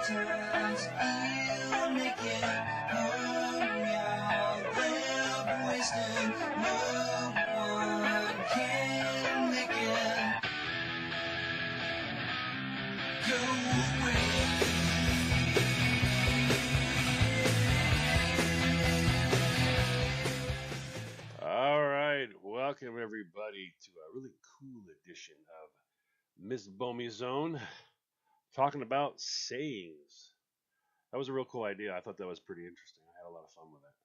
sometimes I'll make it home, y'all. They're wasting, no one can make it go away. All right, welcome everybody to a really cool edition of Miss Bomey Zone, talking about sayings. That was a real cool idea. I thought that was pretty interesting. I had a lot of fun with it.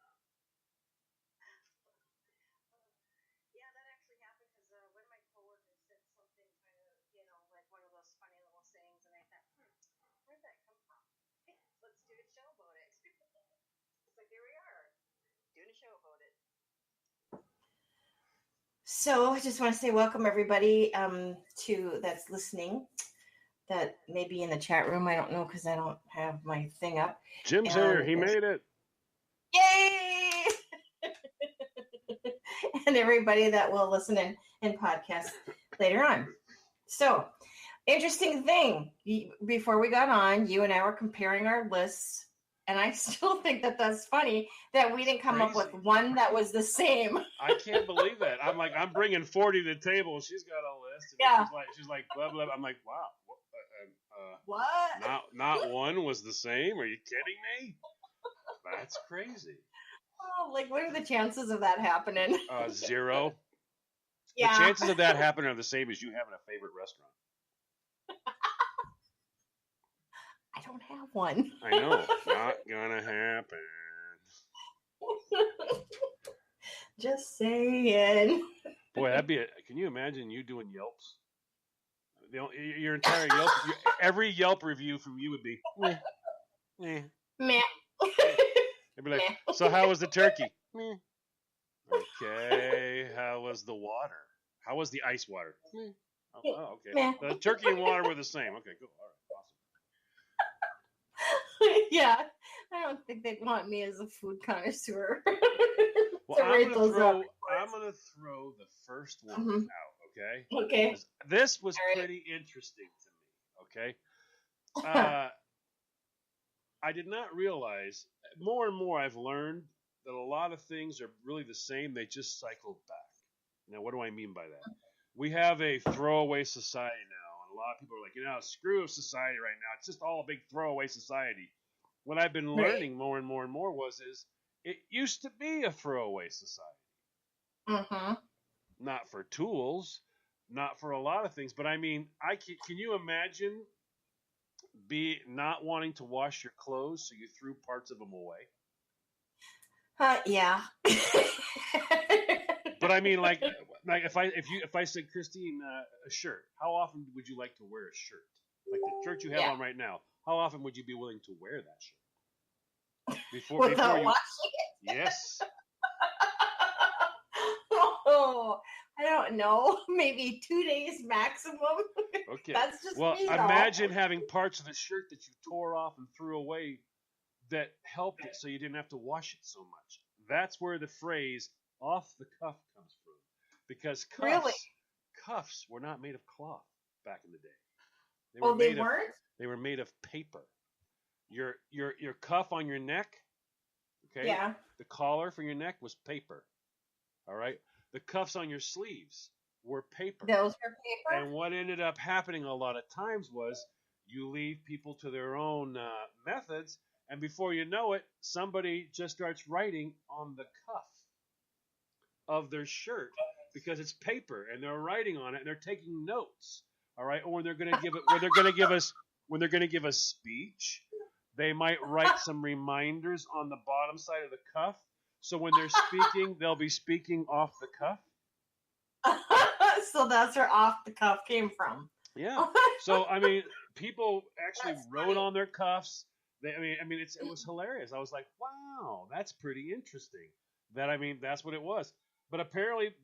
Yeah, that actually happened because one of my coworkers said something kind of, like one of those funny little sayings, and I thought, where'd that come from? Hey, let's do a show about it. So here we are, doing a show about it. So I just want to say welcome everybody to that's listening. That may be in the chat room. I don't know because I don't have my thing up. Jim's here. He made it. Yay! And everybody that will listen and podcast later on. So, interesting thing. Before we got on, you and I were comparing our lists, and I still think that that's funny that we didn't come up with one that was the same. I can't believe that. I'm bringing 40 to the table. She's got a list. And Yeah. She's like blah blah. I'm like, wow. What? Not one was the same. Are you kidding me? That's crazy. Oh, like, what are the chances of that happening? 0. Yeah. The chances of that happening are the same as you having a favorite restaurant. I don't have one. I know. Not gonna happen. Just saying. Boy, that'd be can you imagine you doing Yelps? Your entire Yelp, every Yelp review from you would be, meh. Meh. They'd be like, so how was the turkey? Meh. Okay, how was the water? How was the ice water? Meh. Oh, okay. Meh. The turkey and water were the same. Okay, cool. All right, awesome. Yeah, I don't think they'd want me as a food connoisseur. Well, I'm gonna throw the first one out. Okay. Okay. This was pretty interesting to me. Okay. I did not realize. More and more, I've learned that a lot of things are really the same. They just cycle back. Now, what do I mean by that? We have a throwaway society now, and a lot of people are like, screw society right now. It's just all a big throwaway society. What I've been learning more and more and more is it used to be a throwaway society. Mm-hmm. Not for tools, not for a lot of things, but I mean, can you imagine not wanting to wash your clothes, so you threw parts of them away? Yeah. But I mean, like if I said, Christine, a shirt, how often would you like to wear a shirt? Like the shirt you have on right now, how often would you be willing to wear that shirt? Without washing it? Yes. Oh, I don't know. Maybe 2 days maximum. Okay. That's just well, me, imagine having parts of the shirt that you tore off and threw away that helped it so you didn't have to wash it so much. That's where the phrase off the cuff comes from. Because cuffs were not made of cloth back in the day. They weren't? They were made of paper. Your cuff on your neck, okay? Yeah. The collar for your neck was paper. All right? The cuffs on your sleeves were paper. Those were paper? And what ended up happening a lot of times was you leave people to their own methods, and before you know it, somebody just starts writing on the cuff of their shirt because it's paper, and they're writing on it, and they're taking notes. All right? Or when they're going to give a speech, they might write some reminders on the bottom side of the cuff. So when they're speaking, they'll be speaking off the cuff. So that's where off the cuff came from. Yeah. So I mean, people actually wrote on their cuffs. It was hilarious. I was like, wow, that's pretty interesting. That's what it was. But apparently,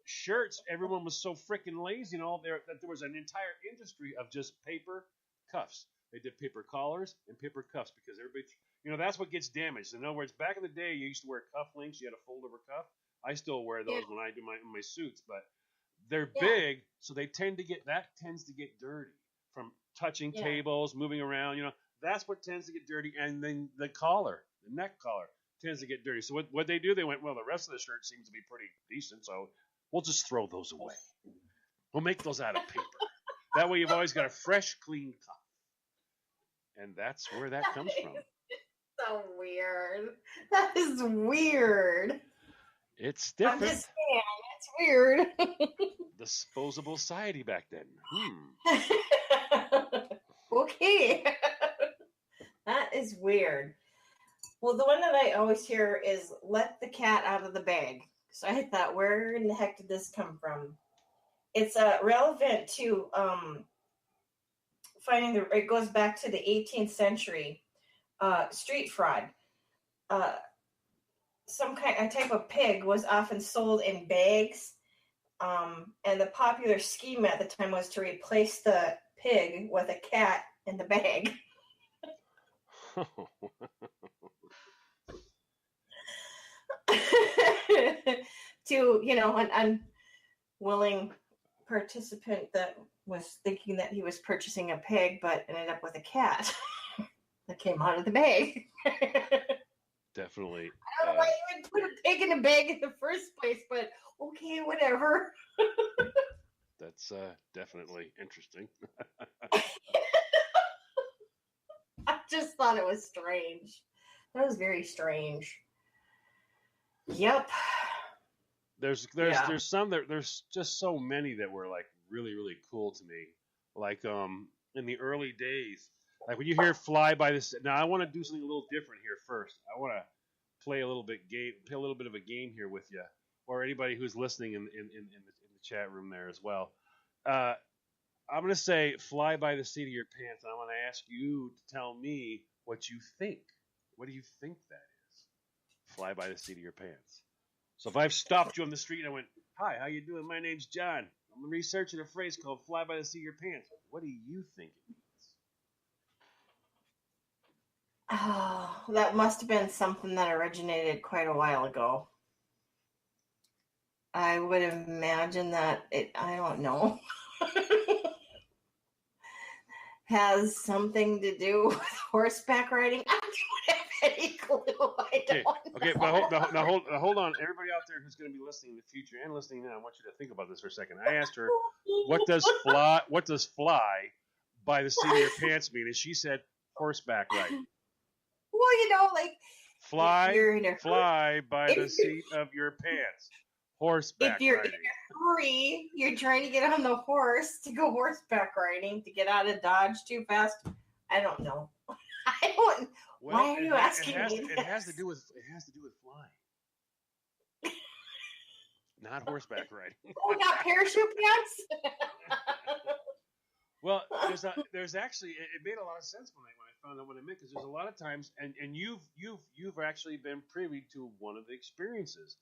shirts, everyone was so freaking lazy, that there was an entire industry of just paper cuffs. They did paper collars and paper cuffs because everybody, that's what gets damaged. In other words, back in the day, you used to wear cufflinks. You had a fold-over cuff. I still wear those when I do my suits, but they're big, so tends to get dirty from touching tables, moving around. That's what tends to get dirty, and then the collar, the neck collar, tends to get dirty. So what they do? They went, well, the rest of the shirt seems to be pretty decent, so we'll just throw those away. We'll make those out of paper. That way, you've always got a fresh, clean cuff, and that's where that comes from. So weird. That is weird. It's I'm different. just saying, it's weird. Disposable society back then. Okay. That is weird. Well, the one that I always hear is let the cat out of the bag. So I thought, where in the heck did this come from? It's relevant to finding it goes back to the 18th century street fraud. A type of pig was often sold in bags. And the popular scheme at the time was to replace the pig with a cat in the bag. To, an unwilling participant that was thinking that he was purchasing a pig, but ended up with a cat that came out of the bag. Definitely. I don't know why you would put a pig in a bag in the first place, but okay, whatever. That's definitely interesting. I just thought it was strange. That was very strange. Yep. There's some there's just so many that were like really, really cool to me. Like in the early days, like when you hear "Fly by the." Now I want to do something a little different here first. I want to play a little bit of a game here with you, or anybody who's listening in the chat room there as well. I'm gonna say "Fly by the seat of your pants," and I want to ask you to tell me what you think. What do you think that is? Fly by the seat of your pants. So if I've stopped you on the street and I went, "Hi, how you doing? My name's John. I'm researching a phrase called 'fly by the seat of your pants.'" What do you think it means? Oh, that must have been something that originated quite a while ago. I would imagine that I don't know, has something to do with horseback riding. I don't have any clue. Okay, but hold on. Everybody out there who's going to be listening in the future and listening now, I want you to think about this for a second. I asked her, what does fly by the seat of your pants mean? And she said horseback riding. Well, like fly by the seat of your pants. Horseback if you're riding. in a hurry, you're trying to get on the horse to go horseback riding to get out of Dodge too fast. I don't know. I don't. Well, why are you asking me? It has to do with flying, not horseback riding. Oh, not parachute pants. Well, there's actually it made a lot of sense when I found out what it meant, because there's a lot of times, and you've actually been privy to one of the experiences.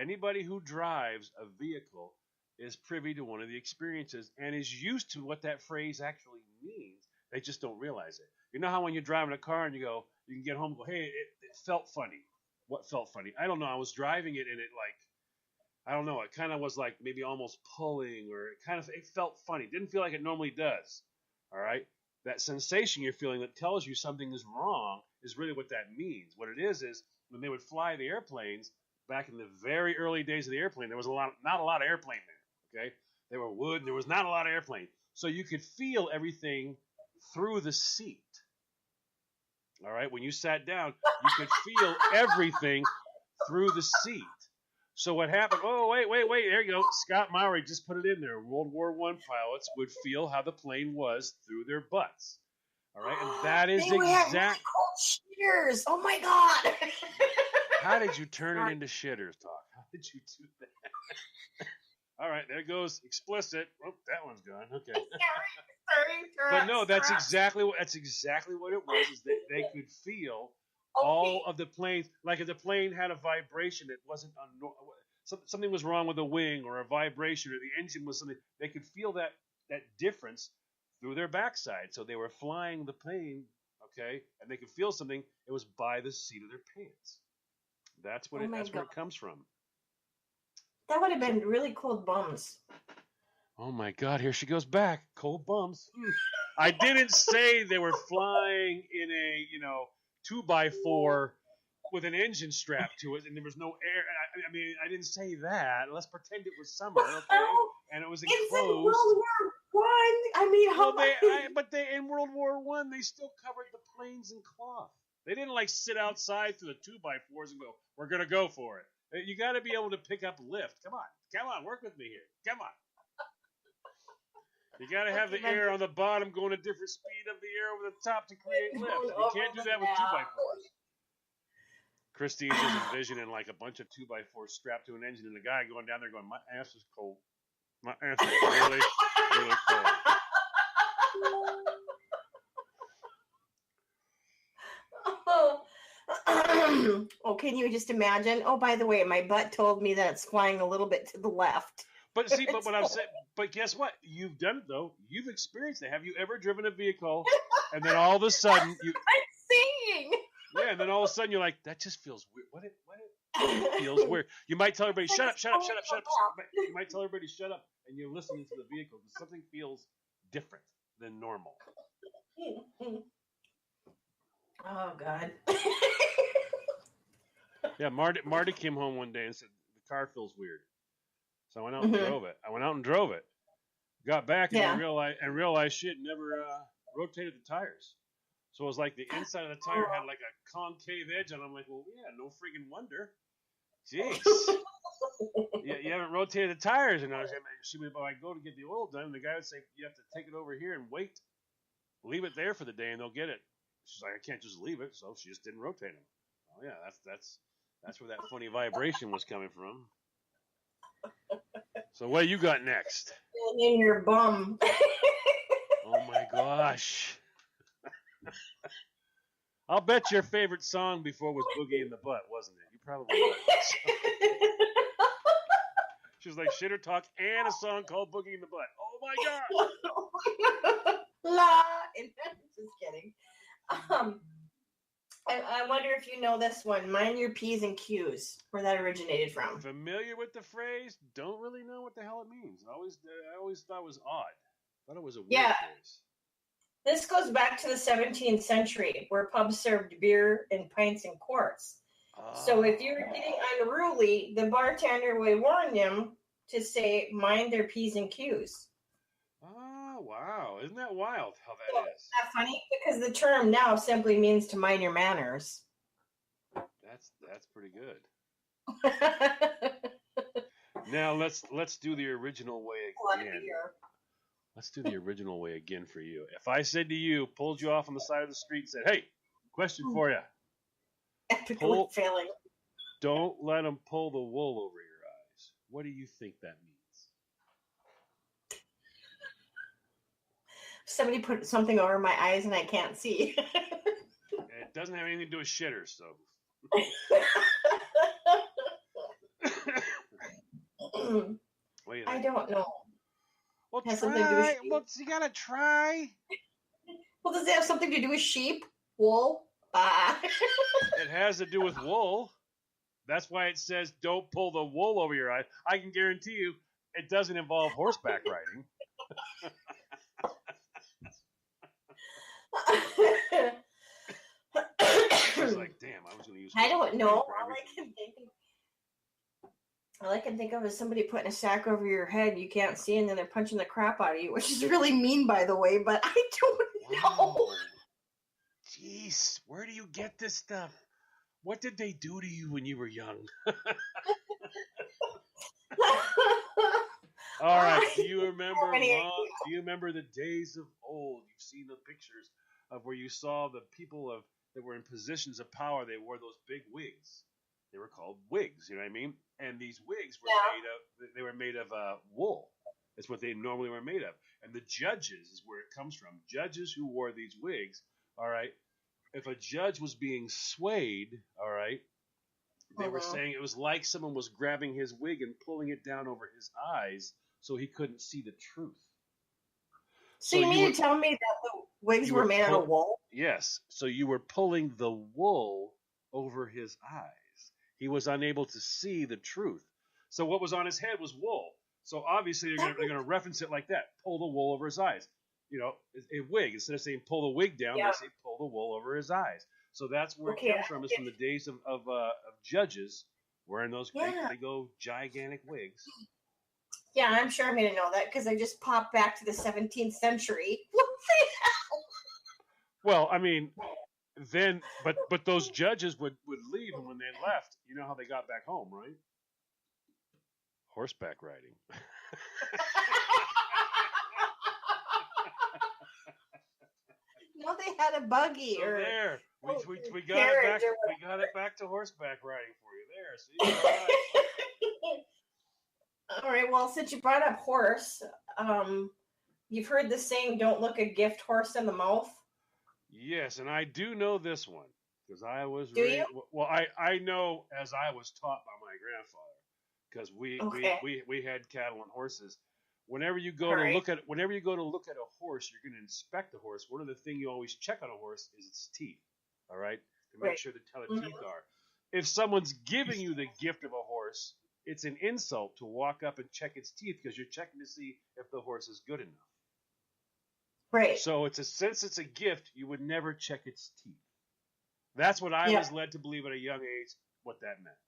Anybody who drives a vehicle is privy to one of the experiences and is used to what that phrase actually means. They just don't realize it. You know how when you're driving a car and you can get home and go, "Hey, it felt funny." What felt funny? I don't know. I was driving it and it I don't know. It kind of was like maybe almost pulling, or it felt funny. It didn't feel like it normally does. All right. That sensation you're feeling that tells you something is wrong is really what that means. What it is when they would fly the airplanes back in the very early days of the airplane, there was not a lot of airplane there. Okay. They were wood and there was not a lot of airplane. So you could feel everything through the seat. All right. When you sat down, you could feel everything through the seat. So what happened? Oh, wait. There you go. Scott Mowry just put it in there. World War I pilots would feel how the plane was through their butts. All right. And that is exact. Shitters. Oh, my God. How did you turn it into shitters talk? How did you do that? All right. There goes explicit. Oh, that one's gone. Okay. Sorry. But no, that's exactly what it was. Is that they could feel all of the planes, like if the plane had a vibration that wasn't something was wrong with the wing or a vibration or the engine was something, they could feel that difference through their backside. So they were flying the plane, okay, and they could feel something. It was by the seat of their pants. That's where it comes from. That would have been really cold bums. Oh my God! Here she goes back. Cold bums. I didn't say they were flying in a 2x4 with an engine strapped to it, and there was no air. I mean, I didn't say that. Let's pretend it was summer, okay? And it was It's in enclosed. World War One. I mean, how Well, but in World War One, they still covered the planes in cloth. They didn't like sit outside through the 2x4s and go, "We're gonna go for it." You got to be able to pick up lift. Come on, work with me here. Come on. You got to have the air on the bottom going a different speed of the air over the top to create lift. You can't do that with 2x4s. Christine's just envisioning like a bunch of 2x4s strapped to an engine and a guy going down there going, "My ass is cold. My ass is really, really cold." Oh, can you just imagine? Oh, by the way, my butt told me that it's flying a little bit to the left. But see, but what I'm saying, but guess what? You've done it though. You've experienced it. Have you ever driven a vehicle and then all of a sudden you? I'm singing. Yeah, and then all of a sudden you're like, that just feels weird. What it feels weird. You might tell everybody, shut up. You might tell everybody, shut up, and you're listening to the vehicle because something feels different than normal. Oh God. Yeah, Marty came home one day and said the car feels weird. So I went out and drove it. Got back and realized she had never rotated the tires. So it was like the inside of the tire had like a concave edge, and I'm like, well, yeah, no freaking wonder. Jeez. You haven't rotated the tires. And she would go to get the oil done, and the guy would say, you have to take it over here and wait. Leave it there for the day, and they'll get it. She's like, I can't just leave it. So she just didn't rotate them. Oh, yeah, that's where that funny vibration was coming from. So what you got next? In your bum. Oh, my gosh. I'll bet your favorite song before was Boogie in the Butt, wasn't it? You probably was. She was like Shitter Talk and a song called Boogie in the Butt. Oh my God. La. Just kidding. I wonder if you know this one. Mind your P's and Q's, where that originated from. Familiar with the phrase? Don't really know what the hell it means. I always thought it was odd. Thought it was a weird phrase. This goes back to the 17th century, where pubs served beer in pints and quarts. So if you were getting unruly, the bartender would warn them to say, mind their P's and Q's. Oh, wow. Isn't that wild how that is? Isn't that funny? Because the term now simply means to mind your manners. That's pretty good. Now let's do the original way again. Let's do the original way again for you. If I said to you, pulled you off on the side of the street and said, hey, question for you. Epically failing. Don't let them pull the wool over your eyes. What do you think that means? Somebody put something over my eyes and I can't see. It doesn't have anything to do with shitters, so. I don't know. Well, has something to do with sheep. Well, you gotta try. Well, does it have something to do with sheep? Wool? It has to do with wool. That's why it says don't pull the wool over your eyes. I can guarantee you it doesn't involve horseback riding. She's like, damn, I was going to use. I don't know. All I can think of is somebody putting a sack over your head you can't see, and then they're punching the crap out of you, which is really mean, by the way. But I don't know. Jeez, where do you get this stuff? What did they do to you when you were young? All right. Do you remember the days of old? You've seen the pictures of where you saw the people that were in positions of power. They wore those big wigs. They were called wigs. You know what I mean? And these wigs were made of wool. That's what they normally were made of. And the judges is where it comes from. Judges who wore these wigs. All right. If a judge was being swayed, all right, they were saying it was like someone was grabbing his wig and pulling it down over his eyes so he couldn't see the truth. So you mean to tell me that the wigs were made out of wool? Yes. So you were pulling the wool over his eyes. He was unable to see the truth. So what was on his head was wool. So obviously they're going to reference it like that. Pull the wool over his eyes. a wig. Instead of saying pull the wig down, Yeah. they say pull the wool over his eyes. So that's where Okay, it comes from. Is from the days of judges wearing those great Yeah. big old gigantic wigs. Yeah, I'm sure I'm going to know that because I just popped back to the 17th century. What the hell? Well, I mean, then but those judges would leave, and when they left, you know how they got back home, right? Horseback riding. No, they had a buggy So or there, we got it carriage back. or We got it back to horseback riding for you. There, see. All right. All right. Well, since you brought up horse, you've heard the saying, "Don't look a gift horse in the mouth." Yes, and I do know this one because I was Do you? well. I know as I was taught by my grandfather because Okay. we had cattle and horses. Whenever you go All to right. look at a horse, you're going to inspect the horse. One of the things you always check on a horse is its teeth. All right, to make Right. sure how the Mhm. teeth are. If someone's giving you the gift of a horse, it's an insult to walk up and check its teeth because you're checking to see if the horse is good enough. Right. So since it's a gift, you would never check its teeth. That's what I Yeah. was led to believe at a young age what that meant.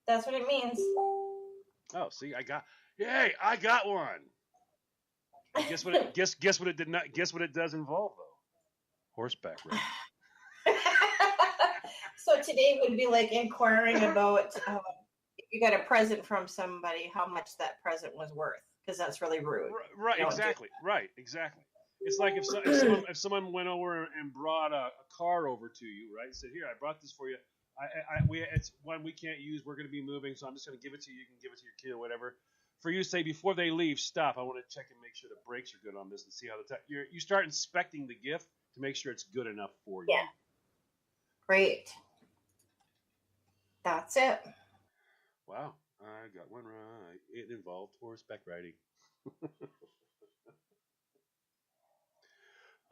That's what it means. Oh, see, I got one. And guess what? Guess what it did not. Guess what it does involve though? Horseback riding. So today would be like inquiring about if you got a present from somebody, how much that present was worth, because that's really rude. Right, You don't exactly. Right, exactly. It's like if someone went over and brought a car over to you, right? And said, "Here, I brought this for you. It's one we can't use. We're going to be moving, so I'm just going to give it to you. You can give it to your kid or whatever." For you to say before they leave, stop. I want to check and make sure the brakes are good on this and see how you start inspecting the gift to make sure it's good enough for you. Yeah. Great. That's it. Wow, I got one right. It involved horseback riding.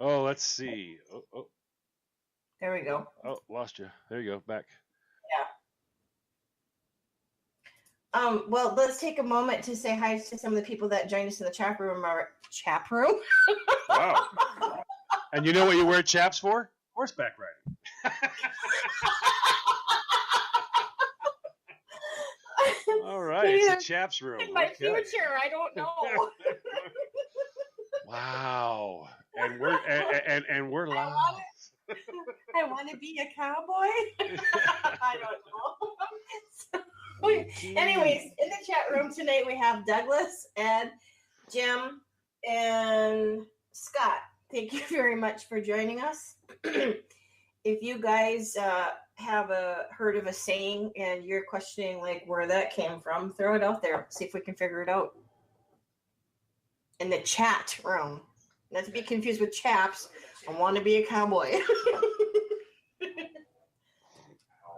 Oh, let's see. There we go. Oh, lost you. There you go. Back. Well, let's take a moment to say hi to some of the people that joined us in the chat room. Wow. And you know what you wear chaps for? Horseback riding. All right, it's the chaps room. In my Okay. future, I don't know. Wow. And we're live. I want to be a cowboy. I don't know. Anyways, in the chat room tonight we have Douglas, Ed, Jim, and Scott. Thank you very much for joining us. If you guys have heard of a saying and you're questioning like where that came from, throw it out there. See if we can figure it out. In the chat room. Not to be confused with chaps. I want to be a cowboy.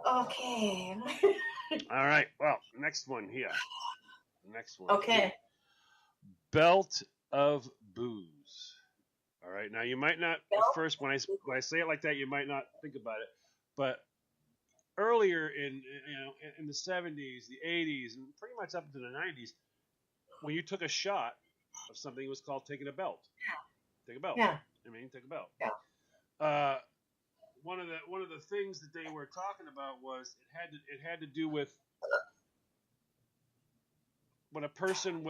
Okay. All right. Well, next one here. Next one. Okay. Belt of booze. All right. Now you might not Belt? at first when I say it like that, you might not think about it, but earlier in the 70s, the 80s, and pretty much up into the 90s, when you took a shot of something, it was called taking a belt. Take a belt. Yeah. I mean, take a belt. Yeah. One of the things that they were talking about was it had to do with when a person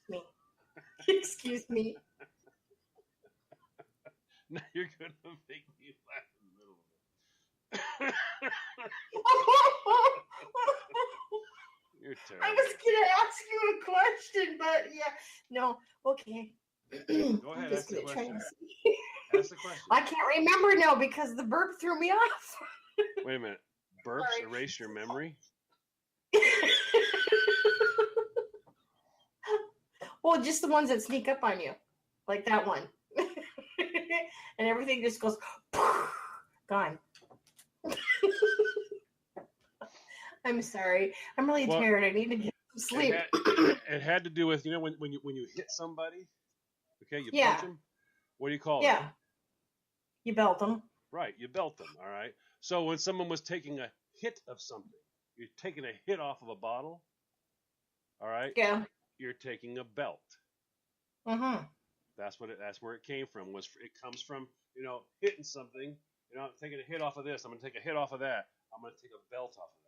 Me. Excuse me. Now you're gonna make me laugh in the middle of it. You're I terrible. was gonna ask you a question, but yeah, no. Okay. Go ahead, I'm just ask the gonna try question. and see. Ask the question. I can't remember now because the burp threw me off. Wait a minute. Burps Sorry. erase your memory? Well, just the ones that sneak up on you, like that one, and everything just goes gone. I'm sorry. I'm really Well, tired. I need to get some sleep. It had to do with when you hit somebody. Okay, you Yeah. punch them. What do you call it? Yeah. You belt them. Right, you belt them. All right. So when someone was taking a hit of something, you're taking a hit off of a bottle. All right. Yeah. You're taking a belt. Mm-hmm. That's where it came from. It comes from hitting something. I'm taking a hit off of this. I'm gonna take a hit off of that. I'm gonna take a belt off of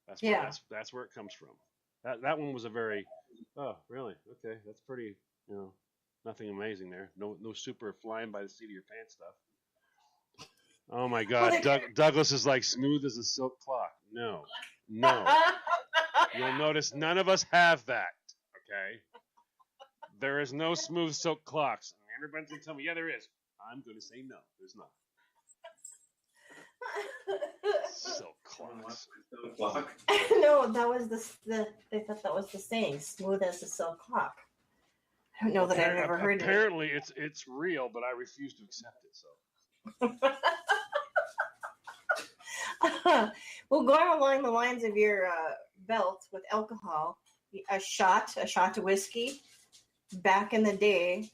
that. Yeah. That's where it comes from. That one was a very really okay. That's pretty nothing amazing there. No super flying by the seat of your pants stuff. Oh my God, Douglas is like smooth as a silk clock. No. You'll notice none of us have that. Okay. There is no smooth silk clocks. Everybody's gonna tell me, yeah, there is. I'm gonna say no. There's not. Silk clocks. No, that was they thought that was the saying, smooth as a silk clock. I don't know that I've ever heard it. Apparently, it's real, but I refuse to accept it. So. Well, going along the lines of your belt with alcohol, a shot of whiskey. Back in the day,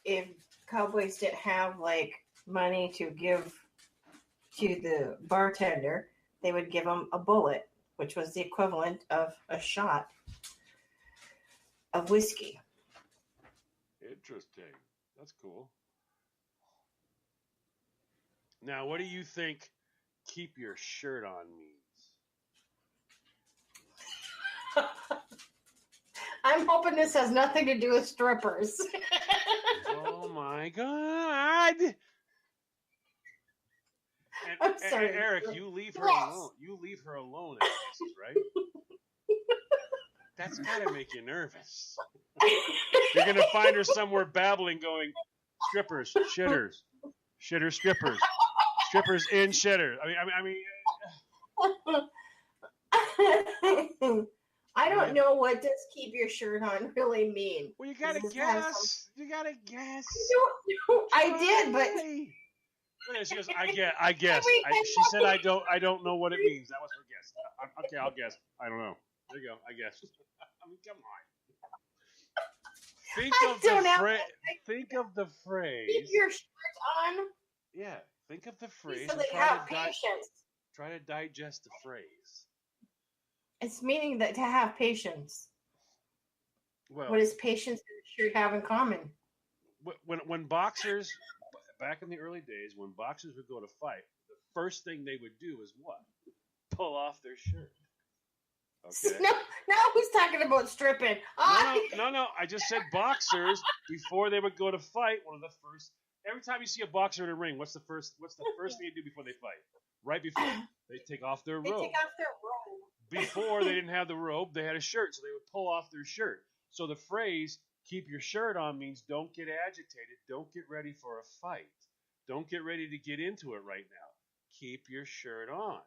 if cowboys didn't have like money to give to the bartender, they would give him a bullet, which was the equivalent of a shot of whiskey. Interesting. That's cool. Now, what do you think keep your shirt on means? I'm hoping this has nothing to do with strippers. Oh my God. I'm sorry. Eric, you leave her alone. You leave her alone at places, right? That's gotta make you nervous. You're gonna find her somewhere babbling, going, strippers, shitters, shitters, strippers, strippers in shitters. I don't know what does keep your shirt on really mean. Well, you gotta guess. You gotta guess. I did, but she goes, I guess. She said, I don't know what it means. That was her guess. Okay, I'll guess. I don't know. There you go. I guess. I mean, come on. Think of the phrase. Keep your shirt on. Yeah. Think of the phrase. So that you have patience. Try to digest the phrase. It's meaning that to have patience. Well, what does patience and shirt have in common? When boxers, back in the early days, when boxers would go to fight, the first thing they would do is what? Pull off their shirt. Okay. No, who's talking about stripping? No. I just said boxers before they would go to fight. One of the first. Every time you see a boxer in a ring, what's the first thing they do before they fight? Right before they take off their robe. They take off their robe. Before they didn't have the robe, they had a shirt, so they would pull off their shirt. So the phrase "keep your shirt on" means don't get agitated, don't get ready for a fight, don't get ready to get into it right now. Keep your shirt on.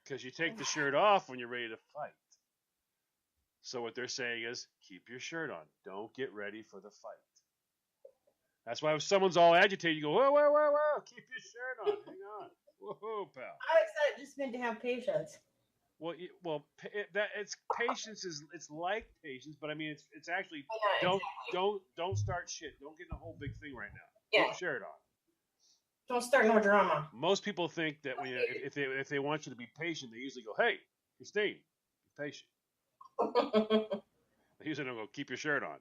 Because you take the shirt off when you're ready to fight. So what they're saying is, keep your shirt on. Don't get ready for the fight. That's why if someone's all agitated, you go, whoa, keep your shirt on. Hang on. Whoa, pal. I thought it just meant to have patience. Well, it's patience it's like patience, but I mean it's actually don't start shit. Don't get in a whole big thing right now. Yeah. Keep your shirt on. Don't start no drama. Most people think that if they want you to be patient, they usually go, "Hey, Christine, be patient." They usually don't go, "Keep your shirt on."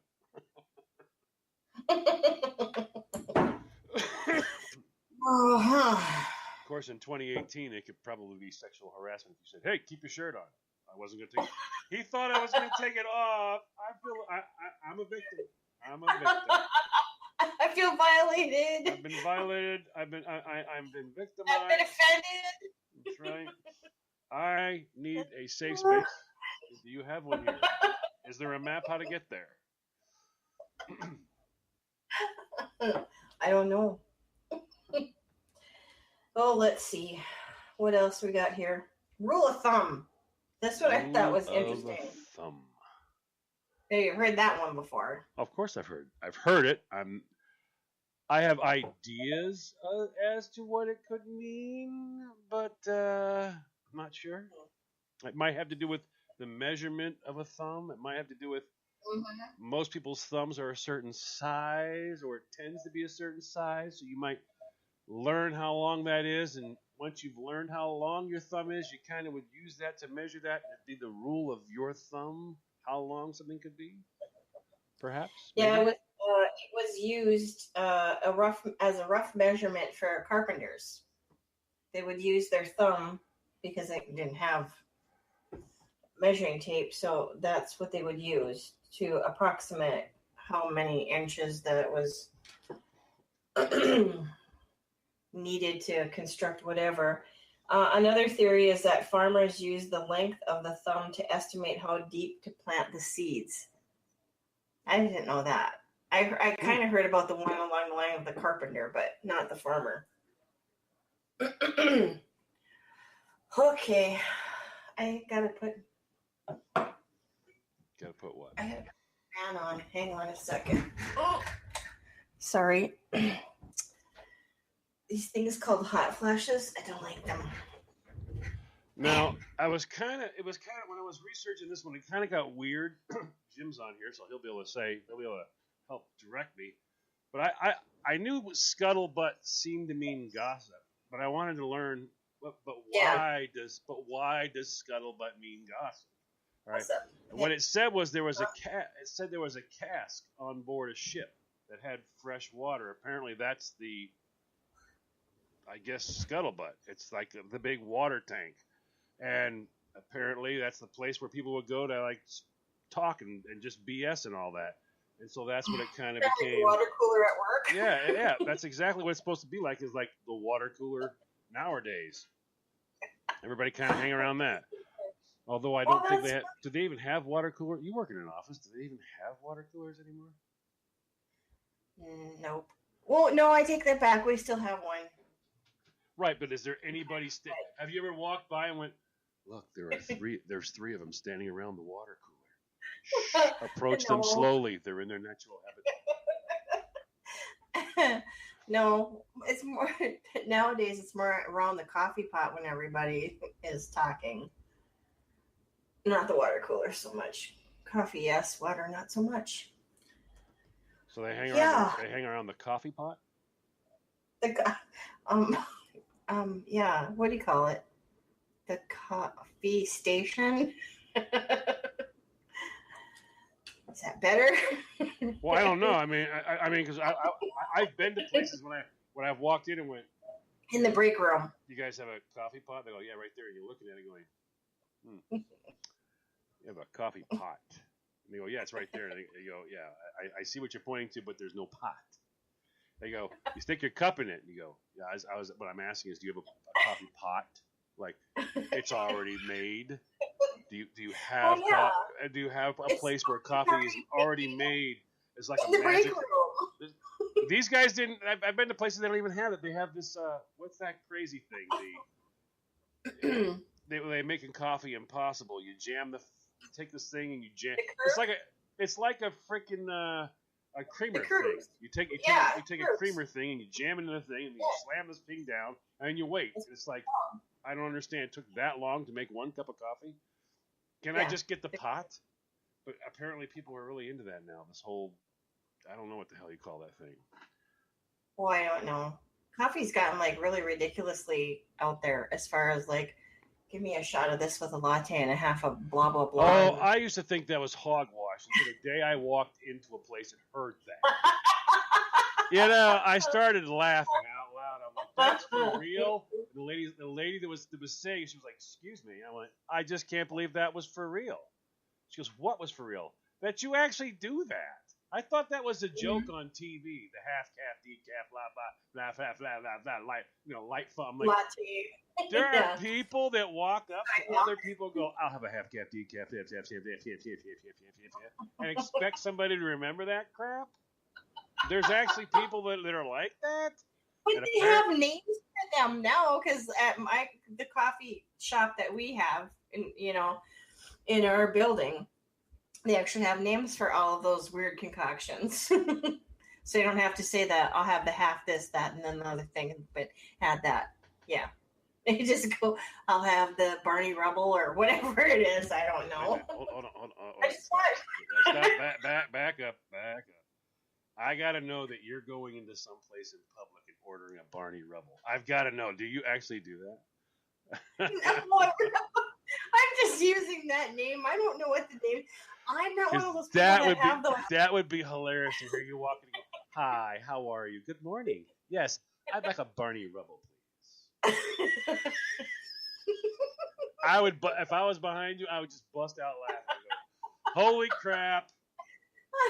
Of course, in 2018, it could probably be sexual harassment if you said, "Hey, keep your shirt on." I wasn't going to take it. He thought I was going to take it off. I'm a victim. I feel violated. I've been violated. I've been victimized. I've been offended. That's right. I need a safe space. Do you have one here? Is there a map how to get there? I don't know. Oh, let's see. What else we got here? Rule of thumb. That's what I thought was interesting. Rule of thumb. Hey, you've heard that one before. Of course, I've heard it. I have ideas as to what it could mean, but I'm not sure. It might have to do with the measurement of a thumb. It might have to do with most people's thumbs are a certain size, or it tends to be a certain size. So you might learn how long that is, and once you've learned how long your thumb is, you kind of would use that to measure that. It'd be the rule of your thumb, how long something could be. perhaps. Yeah, maybe? it was used as a rough measurement for carpenters. They would use their thumb because they didn't have measuring tape, so that's what they would use to approximate how many inches that was needed to construct whatever. Another theory is that farmers use the length of the thumb to estimate how deep to plant the seeds. I didn't know that. I kind of heard about the one along the line of the carpenter, but not the farmer. Okay, I gotta put. Gotta put what? I have a fan on. Hang on a second. Oh, sorry. These things called hot flashes. I don't like them. Now, it was kind of when I was researching this one, it kind of got weird. Jim's on here, so he'll be able to help direct me. But I knew scuttlebutt seemed to mean gossip, but I wanted to learn. But why does scuttlebutt mean gossip? All right. Awesome. What it said was there was a cask on board a ship that had fresh water. Apparently, that's I guess scuttlebutt. It's like the big water tank, and apparently that's the place where people would go to like talk and just BS and all that. And so that's what it kind of became. Water cooler at work. Yeah, that's exactly what it's supposed to be like. Is like the water cooler nowadays. Everybody kind of hang around that. Although I don't think do they even have water coolers? You work in an office. Do they even have water coolers anymore? Nope. Well, no, I take that back. We still have one. Right, but is there anybody? Have you ever walked by and went, "Look, there's three of them standing around the water cooler. Approach them slowly. They're in their natural habitat." No, it's more nowadays. It's more around the coffee pot when everybody is talking. Not the water cooler so much. Coffee, yes. Water, not so much. So they hang around. They hang around the coffee pot. Yeah. What do you call it? The coffee station. Is that better? Well, I don't know. I mean, because I've been to places when I've walked in and went in the break room. You guys have a coffee pot? They go, yeah, right there. And you're looking at it going, you have a coffee pot. And they go, yeah, it's right there. And they go, yeah, I see what you're pointing to, but there's no pot. They go, you stick your cup in it. And you go, yeah, what I'm asking is, do you have a coffee pot? Like, it's already made. Do you have do you have a place where coffee is already made? It's like a magic. These guys didn't. I've been to places that don't even have it. They have this. What's that crazy thing? They making coffee impossible. You take this thing and you jam. It's like a freaking a creamer thing. You take a creamer thing and you jam it into the thing and you slam this thing down and you wait. It's like, I don't understand. It took that long to make one cup of coffee. Can I just get the pot? But apparently people are really into that now. This whole, I don't know what the hell you call that thing. Well, I don't know. Coffee's gotten like really ridiculously out there as far as like, give me a shot of this with a latte and a half of blah, blah, blah. Oh, I used to think that was hogwash until the day I walked into a place and heard that. I started laughing out loud. I'm like, that's for real? The lady that was saying, she was like, excuse me. I went, I just can't believe that was for real. She goes, what was for real? That you actually do that. I thought that was a joke on TV. The half calf, decaf, blah blah blah blah blah blah. Light fun. Like, there are people that walk up to other people, and go, "I'll have a half calf, decaf, and expect somebody to remember that crap." There's actually people that are like that. But they have names for them now, because at the coffee shop that we have, in our building, they actually have names for all of those weird concoctions. So you don't have to say that I'll have the half this, that, and then the other thing, but add that. Yeah. They just go, I'll have the Barney Rubble or whatever it is. I don't know. Hold on. I just want back up. I got to know that you're going into some place in public and ordering a Barney Rubble. I've got to know. Do you actually do that? No, I'm just using that name. I don't know what the name. I'm not one of those 'Cause people that that would have those. that would be hilarious to hear you walking and go, "Hi, how are you? Good morning. Yes, I'd like a Barney Rubble, please." I would, if I was behind you, I would just bust out laughing. I'd go, "Holy crap!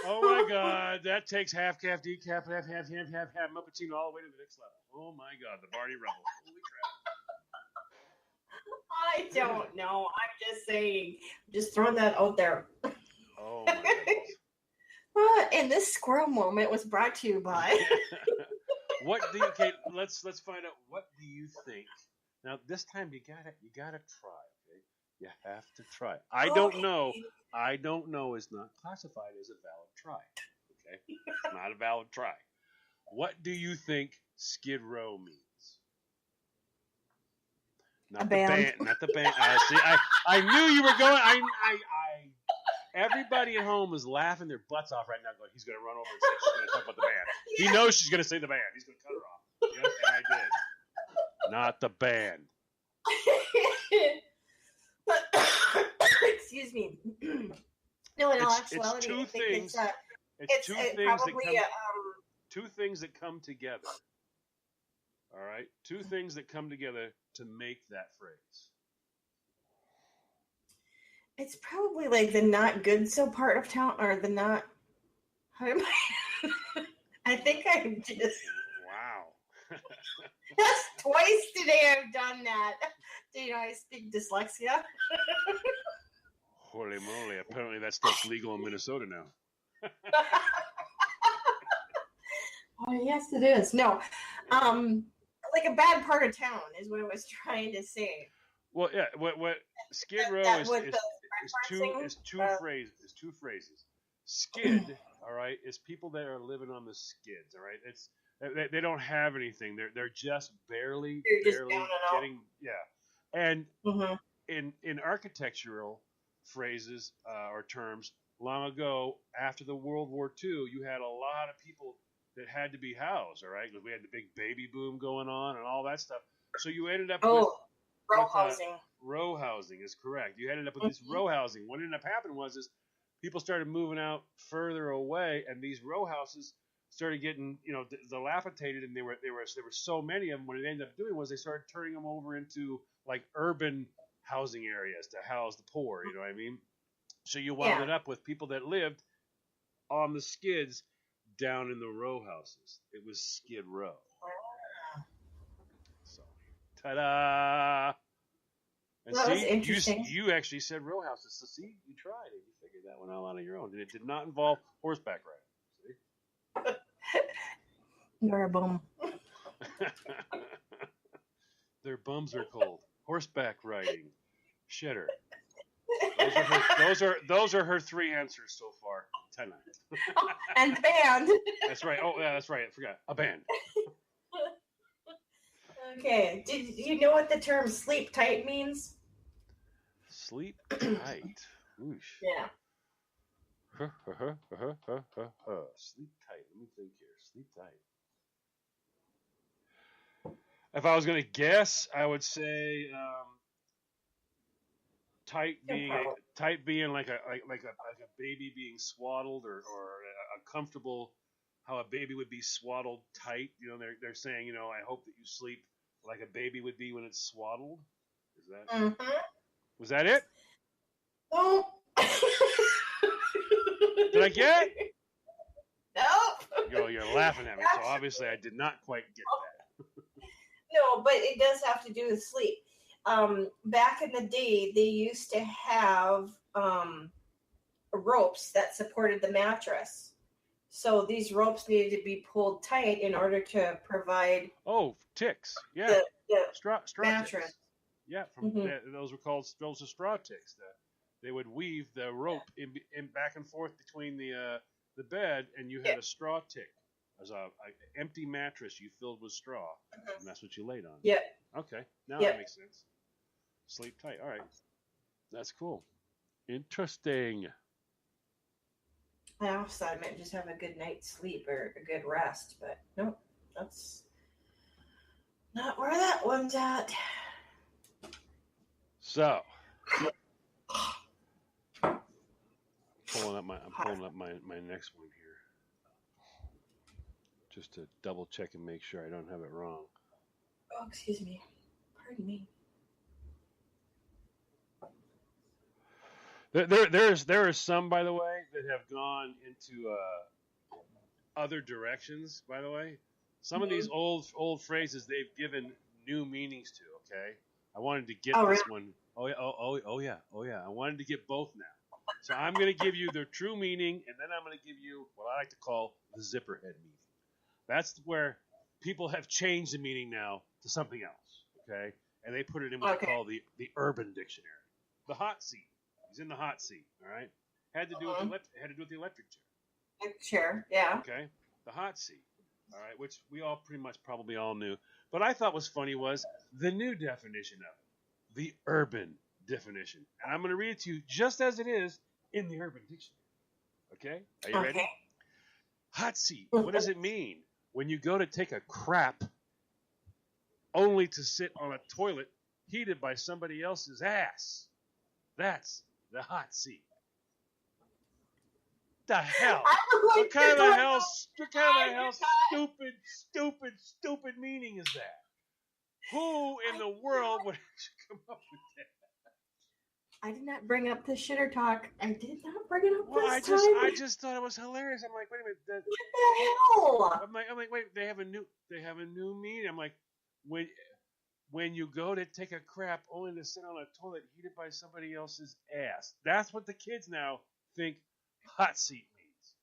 Oh my God, that takes half calf, decaf, half muppuccino all the way to the next level. Oh my God, the Barney Rubble. Holy crap!" I don't know. I'm just saying. Just throwing that out there. Oh my goodness. And this squirrel moment was brought to you by. Okay, let's find out, what do you think? Now this time you gotta try, okay? You have to try. I don't know is not classified as a valid try. Okay? It's not a valid try. What do you think Skid Row means? Not A the band. Not the band. See, I knew you were going. Everybody at home is laughing their butts off right now, going, "He's going to run over and say she's going to talk about the band." Yeah. He knows she's going to say the band. He's going to cut her off. Yes, and I did. Not the band. Excuse me. No, in all actuality, two I think things. it's two it things probably that come. Two things that come together. All right, two things that come together to make that phrase. it's probably like the not good so part of town, or the not. How am I? I think I just. Wow. That's twice today I've done that. Do you know I speak dyslexia? Holy moly! Apparently that stuff's legal in Minnesota now. Oh yes, it is. No, like a bad part of town is what I was trying to say. Well, yeah. What Skid Row That is with the two phrases. Skid, all right, is people that are living on the skids. All right, it's they don't have anything. They're just barely down and out. getting And Mm-hmm. in architectural phrases or terms, long ago after the World War II, you had a lot of people that had to be housed. All right, because we had the big baby boom going on and all that stuff. So you ended up with row housing. Row housing is correct. You ended up with this row housing. What ended up happening was people started moving out further away, and these row houses started getting, dilapidated, and there were so many of them. What it ended up doing was they started turning them over into like urban housing areas to house the poor. You know what I mean? So you wound it up with people that lived on the skids down in the row houses. It was Skid Row. So, ta-da! And That was interesting. You actually said row houses. So see, you tried it. You figured that one out on your own. And it did not involve horseback riding. See? You're a bum. Their bums are cold. Horseback riding. Shedder. Those are her three answers so far tonight. And band. That's right. Oh yeah, that's right. I forgot. A band. Okay. Did you know what the term sleep tight means? Sleep tight. Oosh. Yeah. Sleep tight. Let me think here. Sleep tight. If I was going to guess, I would say tight being like a baby being swaddled, or a comfortable, how a baby would be swaddled tight. They're saying, I hope that you sleep like a baby would be when it's swaddled. Is that? Mm-hmm. Was that it? No. Did I get it? Nope. You're laughing at me, so obviously I did not quite get that. No, but it does have to do with sleep. Back in the day, they used to have ropes that supported the mattress. So these ropes needed to be pulled tight in order to provide. Oh, ticks. Yeah. The straw mattress. ticks. Yeah, those were straw ticks. They would weave the rope in back and forth between the bed, and you had a straw tick as a empty mattress you filled with straw, and that's what you laid on. Yep. Okay, now that makes sense. Sleep tight. All right, that's cool. Interesting. I also thought it meant just have a good night's sleep or a good rest, but nope, that's not where that one's at. So, pulling up my next one here just to double check and make sure I don't have it wrong. Oh, excuse me. Pardon me. There are some, by the way, that have gone into other directions. By the way, some of these old phrases they've given new meanings to. Okay, I wanted to get this one. Oh yeah, oh yeah. I wanted to get both now. So I'm going to give you the true meaning, and then I'm going to give you what I like to call the zipperhead meaning. That's where people have changed the meaning now to something else. Okay, and they put it in what they call the Urban Dictionary, the hot seat. He's in the hot seat. All right, had to do with the electric chair. Chair, yeah. Okay, the hot seat. All right, which we all pretty much probably all knew. But I thought was funny was the new definition of it, the urban definition. And I'm going to read it to you just as it is in the Urban Dictionary. Okay? Are you ready? Hot seat. What does it mean? When you go to take a crap only to sit on a toilet heated by somebody else's ass. That's the hot seat. The hell? What kind of the hell stupid meaning is that? Who in the world would come up with that? I did not bring up the shitter talk. I did not bring it up this time. I just thought it was hilarious. I'm like, wait a minute. What the hell? I'm like, wait. They have a new meaning. I'm like, when you go to take a crap only to sit on a toilet heated by somebody else's ass. That's what the kids now think hot seat means.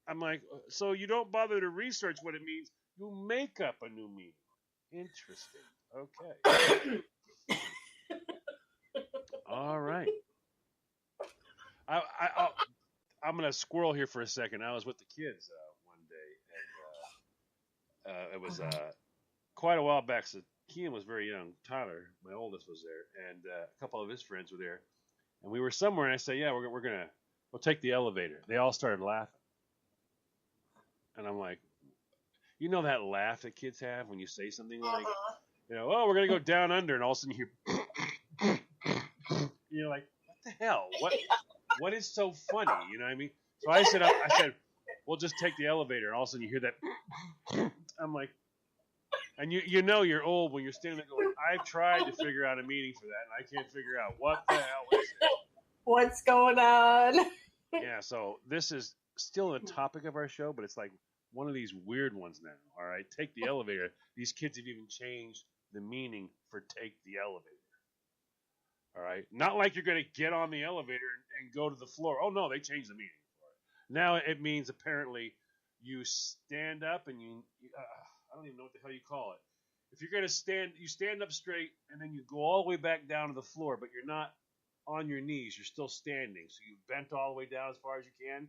I'm like, so you don't bother to research what it means. You make up a new meaning. Interesting. Okay. All right. I'm going to squirrel here for a second. I was with the kids one day, and it was quite a while back. So Kean was very young. Tyler, my oldest, was there, and a couple of his friends were there. And we were somewhere, and I said, yeah, we'll take the elevator. They all started laughing. And I'm like, you know that laugh that kids have when you say something like, oh, we're going to go down under, and all of a sudden you hear, you're like, what the hell? What is so funny? You know what I mean? So I said, we'll just take the elevator, and all of a sudden you hear that. I'm like, and you know you're old when you're standing there going, I've tried to figure out a meaning for that, and I can't figure out what the hell is it. What's going on? Yeah, so this is still the topic of our show, but it's like one of these weird ones now. All right, take the elevator. These kids have even changed the meaning for take the elevator. All right, not like you're going to get on the elevator and go to the floor. Oh no, they changed the meaning for it. Now it means apparently you stand up and I don't even know what the hell you call it. If you're going to stand, you stand up straight and then you go all the way back down to the floor, but you're not on your knees. You're still standing, so you bent all the way down as far as you can.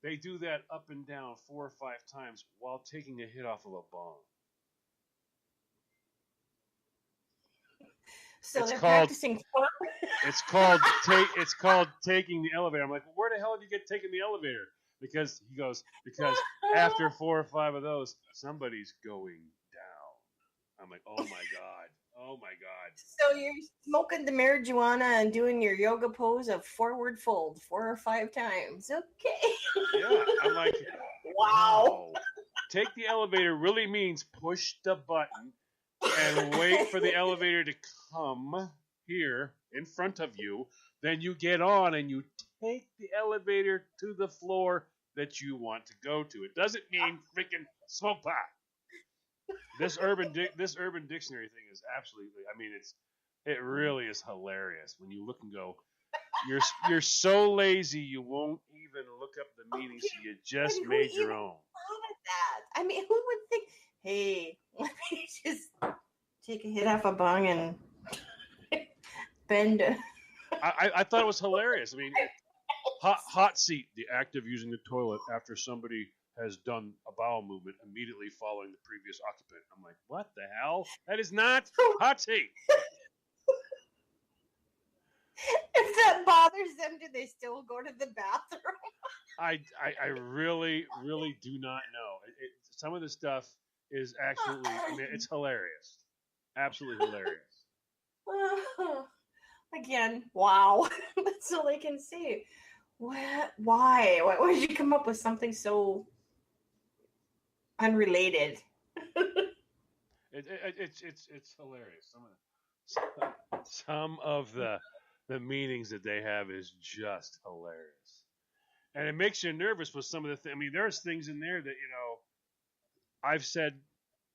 They do that up and down 4 or 5 times while taking a hit off of a bong. So they're practicing fun. It's called taking the elevator. I'm like, well, where the hell have you taken the elevator? Because he goes, because after 4 or 5 of those, somebody's going down. I'm like, oh my god. Oh my god. So you're smoking the marijuana and doing your yoga pose of forward fold 4 or 5 times. Okay. Yeah. I'm like, wow. Take the elevator really means push the button and wait for the elevator to come here in front of you. Then you get on and you take the elevator to the floor that you want to go to. It doesn't mean freaking smoke pot. This urban dictionary thing is absolutely. I mean, it really is hilarious when you look and go. You're so lazy you won't even look up the meaning, so you just made your own. That? I mean, who would think? Hey, let me just take a hit off a bong and bend. I thought it was hilarious. I mean, hot seat, the act of using the toilet after somebody has done a bowel movement immediately following the previous occupant. I'm like, what the hell? That is not hot seat. If that bothers them, do they still go to the bathroom? I really, really do not know. Some of the stuff is actually, I mean, it's hilarious. Absolutely hilarious. Again, wow. That's all I can say. What? Why? Why would you come up with something so unrelated? It's hilarious. Some of the meanings that they have is just hilarious, and it makes you nervous with some of the things. I mean, there's things in there that I've said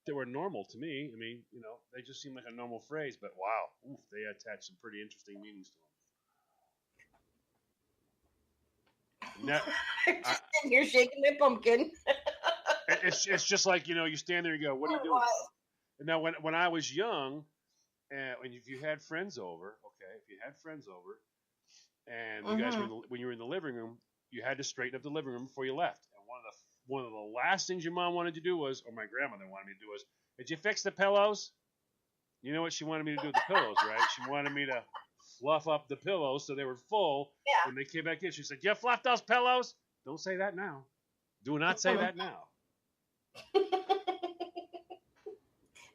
that were normal to me. I mean, they just seem like a normal phrase, but wow, oof, they attach some pretty interesting meanings to them. Now, You're shaking my pumpkin. it's just like you stand there and you go, "What are you doing?" Now, when I was young, and if you had friends over, and you guys were when you were in the living room, you had to straighten up the living room before you left. And one of the last things your mom wanted to do was, or my grandmother wanted me to do was, did you fix the pillows? You know what she wanted me to do with the pillows, right? She wanted me to fluff up the pillows so they were full. Yeah. When they came back in, she said, "You fluff those pillows?" Don't say that now. Do not say that now.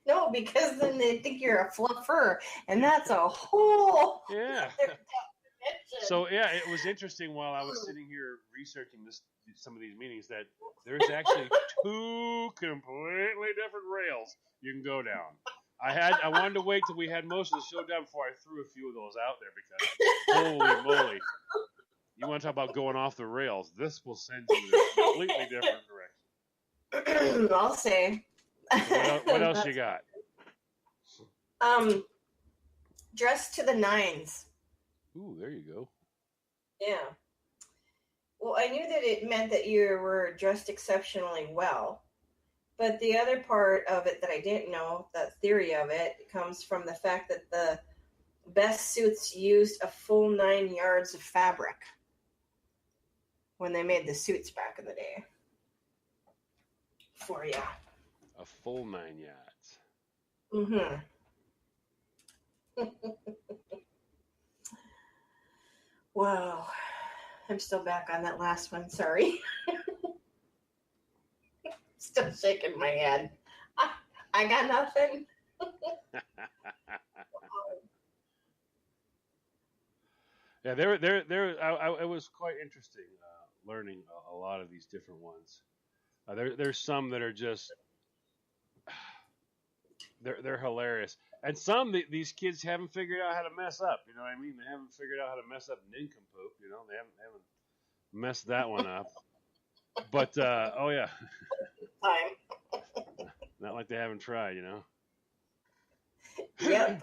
No, because then they think you're a fluffer, and that's a whole Yeah. definition. So yeah, it was interesting while I was sitting here researching some of these meanings that there's actually two completely different rails you can go down. I wanted to wait till we had most of the show done before I threw a few of those out there because holy moly, you want to talk about going off the rails? This will send you in a completely different direction. I'll say. What else you got? Dressed to the nines. Ooh, there you go. Yeah. Well, I knew that it meant that you were dressed exceptionally well. But the other part of it that I didn't know, that theory of it, comes from the fact that the best suits used a full 9 yards of fabric when they made the suits back in the day. For you. A full 9 yards. Mm-hmm. Wow. I'm still back on that last one. Sorry. Still shaking my head. I got nothing. Yeah, it was quite interesting learning a lot of these different ones. There's some that are just they're hilarious, and some these kids haven't figured out how to mess up. You know what I mean? They haven't figured out how to mess up nincompoop. They haven't messed that one up. But oh yeah, not like they haven't tried. Yep.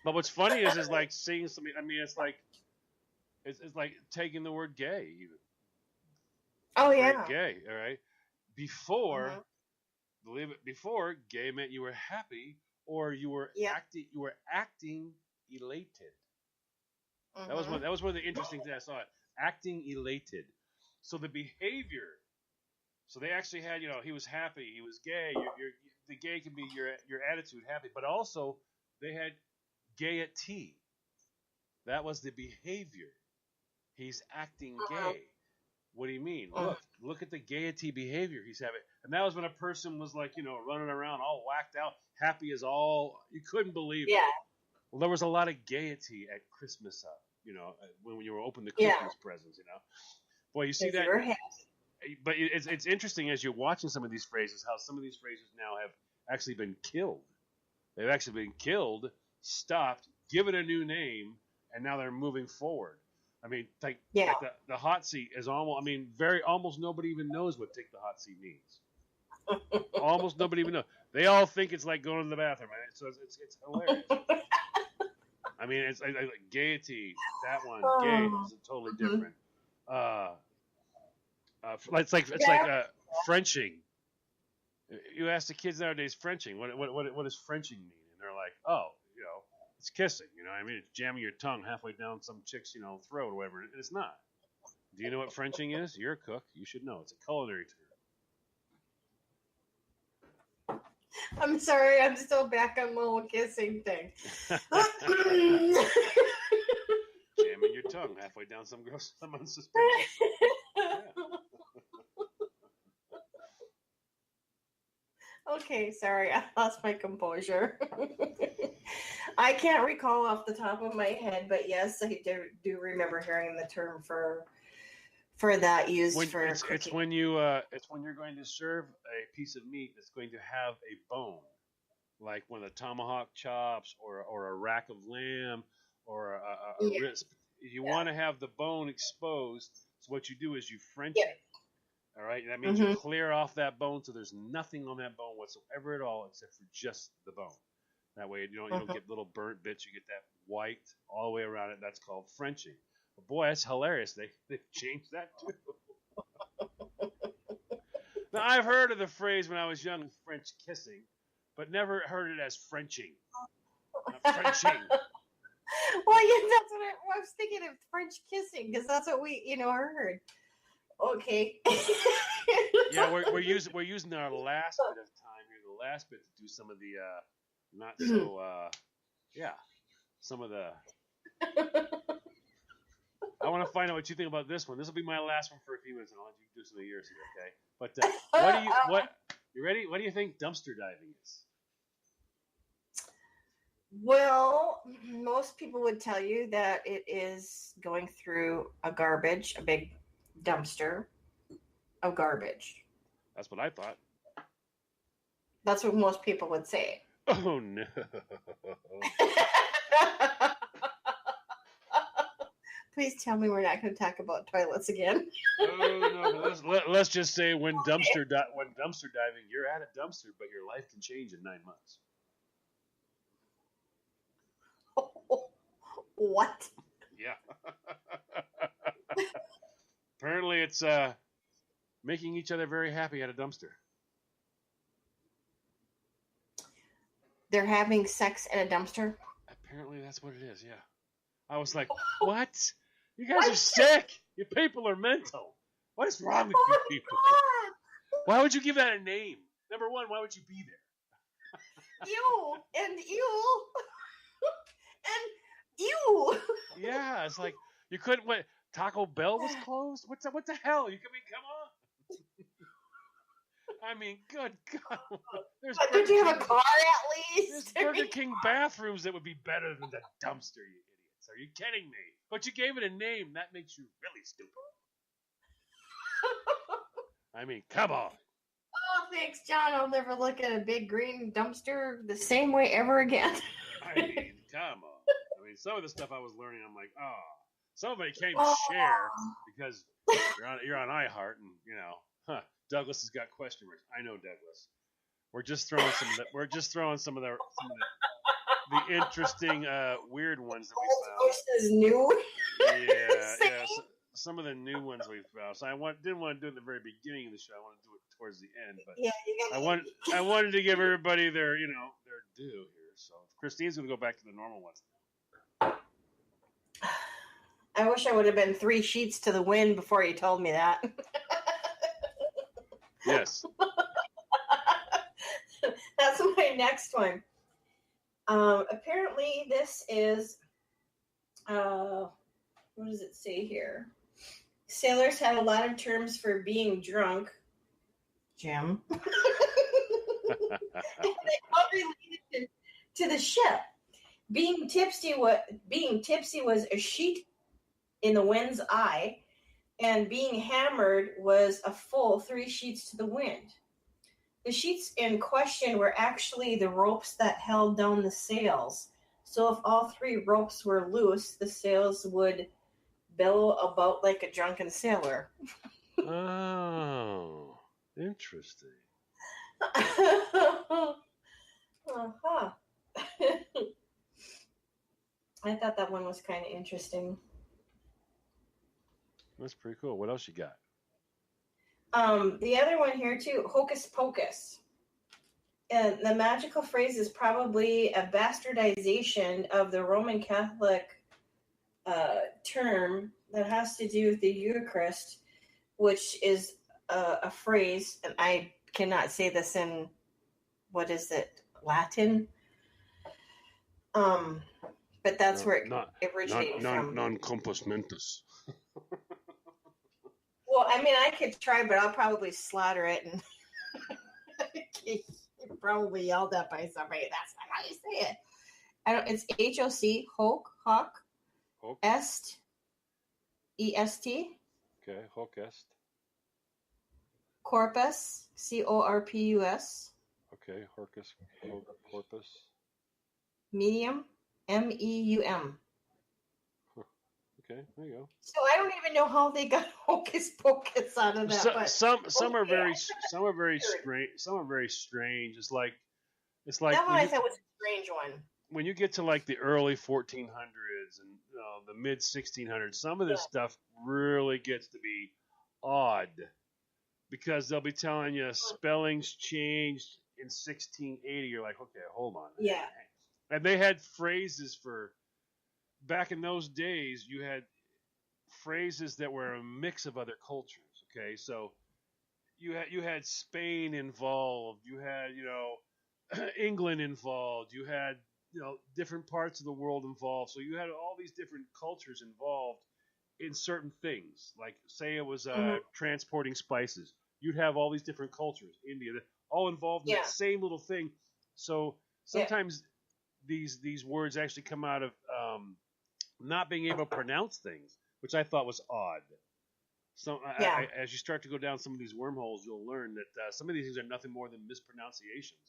But what's funny is like seeing something. I mean, it's like taking the word gay. Even. Oh yeah. Gay. All right. Before, believe it. Before, gay meant you were happy or you were acting. You were acting elated. That was one of the interesting things I saw. Acting elated. So the behavior. So they actually had. He was happy. He was gay. The gay can be your attitude, happy, but also they had gaiety. That was the behavior. He's acting gay. What do you mean? Look at the gaiety behavior he's having. And that was when a person was like, running around all whacked out, happy as all. You couldn't believe it. Well, there was a lot of gaiety at Christmas, when you were opening the Christmas presents, Boy, you see that. But it's interesting as you're watching some of these phrases, how some of these phrases now have actually been killed. They've actually been killed, stopped, given a new name, and now they're moving forward. I mean, like the hot seat is almost nobody even knows what "take the hot seat" means. Almost nobody even knows. They all think it's like going to the bathroom. So it's hilarious. I mean, it's like gaiety. That one, gay, is totally different. It's like Frenching. You ask the kids nowadays, Frenching. What does Frenching mean? And they're like, oh, it's kissing. I mean, it's jamming your tongue halfway down some chick's throat or whatever. And it's not. Do you know what Frenching is? You're a cook. You should know. It's a culinary term. I'm sorry. I'm still back on the whole kissing thing. Jamming your tongue halfway down some unsuspicious. Yeah. Okay, sorry, I lost my composure. I can't recall off the top of my head, but yes, I do remember hearing the term for that used When for it's cooking. when you're going to serve a piece of meat that's going to have a bone, like one of the tomahawk chops or a rack of lamb or a Yeah, wrist. You want to have the bone exposed. So what you do is you French yeah. it. All right, that means you Mm-hmm. clear off that bone, so there's nothing on that bone whatsoever at all, except for just the bone. That way, you don't Mm-hmm. get little burnt bits. You get that white all the way around it. That's called Frenching. But boy, that's hilarious. They've changed that too. Now I've heard of the phrase when I was young, French kissing, but never heard it as Frenching. Frenching. Well, yeah, that's what I was thinking of, French kissing, because that's what we heard. Okay. Yeah, we're using our last bit of time here, the last bit to do some of the not so some of the. I want to find out what you think about this one. This will be my last one for a few minutes, and I'll let you do some of yours here, okay? But you ready? What do you think dumpster diving is? Well, most people would tell you that it is going through a big dumpster of garbage. That's what I thought. That's what most people would say. Oh no. Please tell me we're not going to talk about toilets again. Oh no. Let's just say when dumpster diving, you're at a dumpster, but your life can change in 9 months. What? Yeah. Apparently, it's making each other very happy at a dumpster. They're having sex in a dumpster? Apparently, that's what it is. Yeah. I was like, what? You guys are sick. You people are mental. What is wrong with you people? Why would you give that a name? Number one, why would you be there? Ew and ew and ew. Yeah, it's like you couldn't. What? Taco Bell was closed. What the hell? Come on. I mean, good God. Did you have a car at least? There's Burger King bathrooms that would be better than the dumpster, you idiots. Are you kidding me? But you gave it a name. That makes you really stupid. I mean, come on. Oh, thanks, John. I'll never look at a big green dumpster the same way ever again. I mean, come on. I mean, some of the stuff I was learning, I'm like, oh. Somebody came to share because you're on iHeart, and Douglas has got question marks. I know Douglas. We're just throwing some of the interesting weird ones that we Post is new. found. Yeah. Some of the new ones we found. So didn't want to do it at the very beginning of the show. I want to do it towards the end, but Yeah, I wanted to give everybody their due here. So Christine's gonna go back to the normal ones. I wish I would have been 3 sheets to the wind before you told me that. Yes. That's my next one. Apparently, this is, what does it say here? Sailors had a lot of terms for being drunk. Jim. And they all related to the ship. Being tipsy was a sheet in the wind's eye, and being hammered was a full 3 sheets to the wind. The sheets in question were actually the ropes that held down the sails. So if all 3 ropes were loose, the sails would billow about like a drunken sailor. Oh, interesting. Uh-huh. I thought that one was kind of interesting. That's pretty cool. What else you got? The other one here too, hocus pocus. And the magical phrase is probably a bastardization of the Roman Catholic term that has to do with the Eucharist, which is a phrase, and I cannot say this in, what is it, Latin? But that's where it originated from. Non compos mentis. Well, I mean, I could try, but I'll probably slaughter it and probably yelled at by somebody. That's not how you say it. I don't. It's HOC, Hawk, Hoc. Est, EST, Okay. Hoc est. Corpus, CORPUS, Okay. Horcus. Corpus. Medium, MEUM. Okay. There you go. So I don't even know how they got hocus pocus out of that. But Some are okay, very weird. strange. Some are very strange. It's like That one when I you thought was a strange one. when you get to like the early 1400s and the mid 1600s, some of this stuff really gets to be odd because they'll be telling you spellings changed in 1680. You're like, okay, hold on. Yeah. And they had phrases for back in those days. You had phrases that were a mix of other cultures. Okay, so you had Spain involved. You had England involved. You had different parts of the world involved. So you had all these different cultures involved in certain things. Like say it was transporting spices. You'd have all these different cultures, India, all involved in that same little thing. So sometimes these words actually come out of not being able to pronounce things, which I thought was odd. So as you start to go down some of these wormholes, you'll learn that some of these things are nothing more than mispronunciations.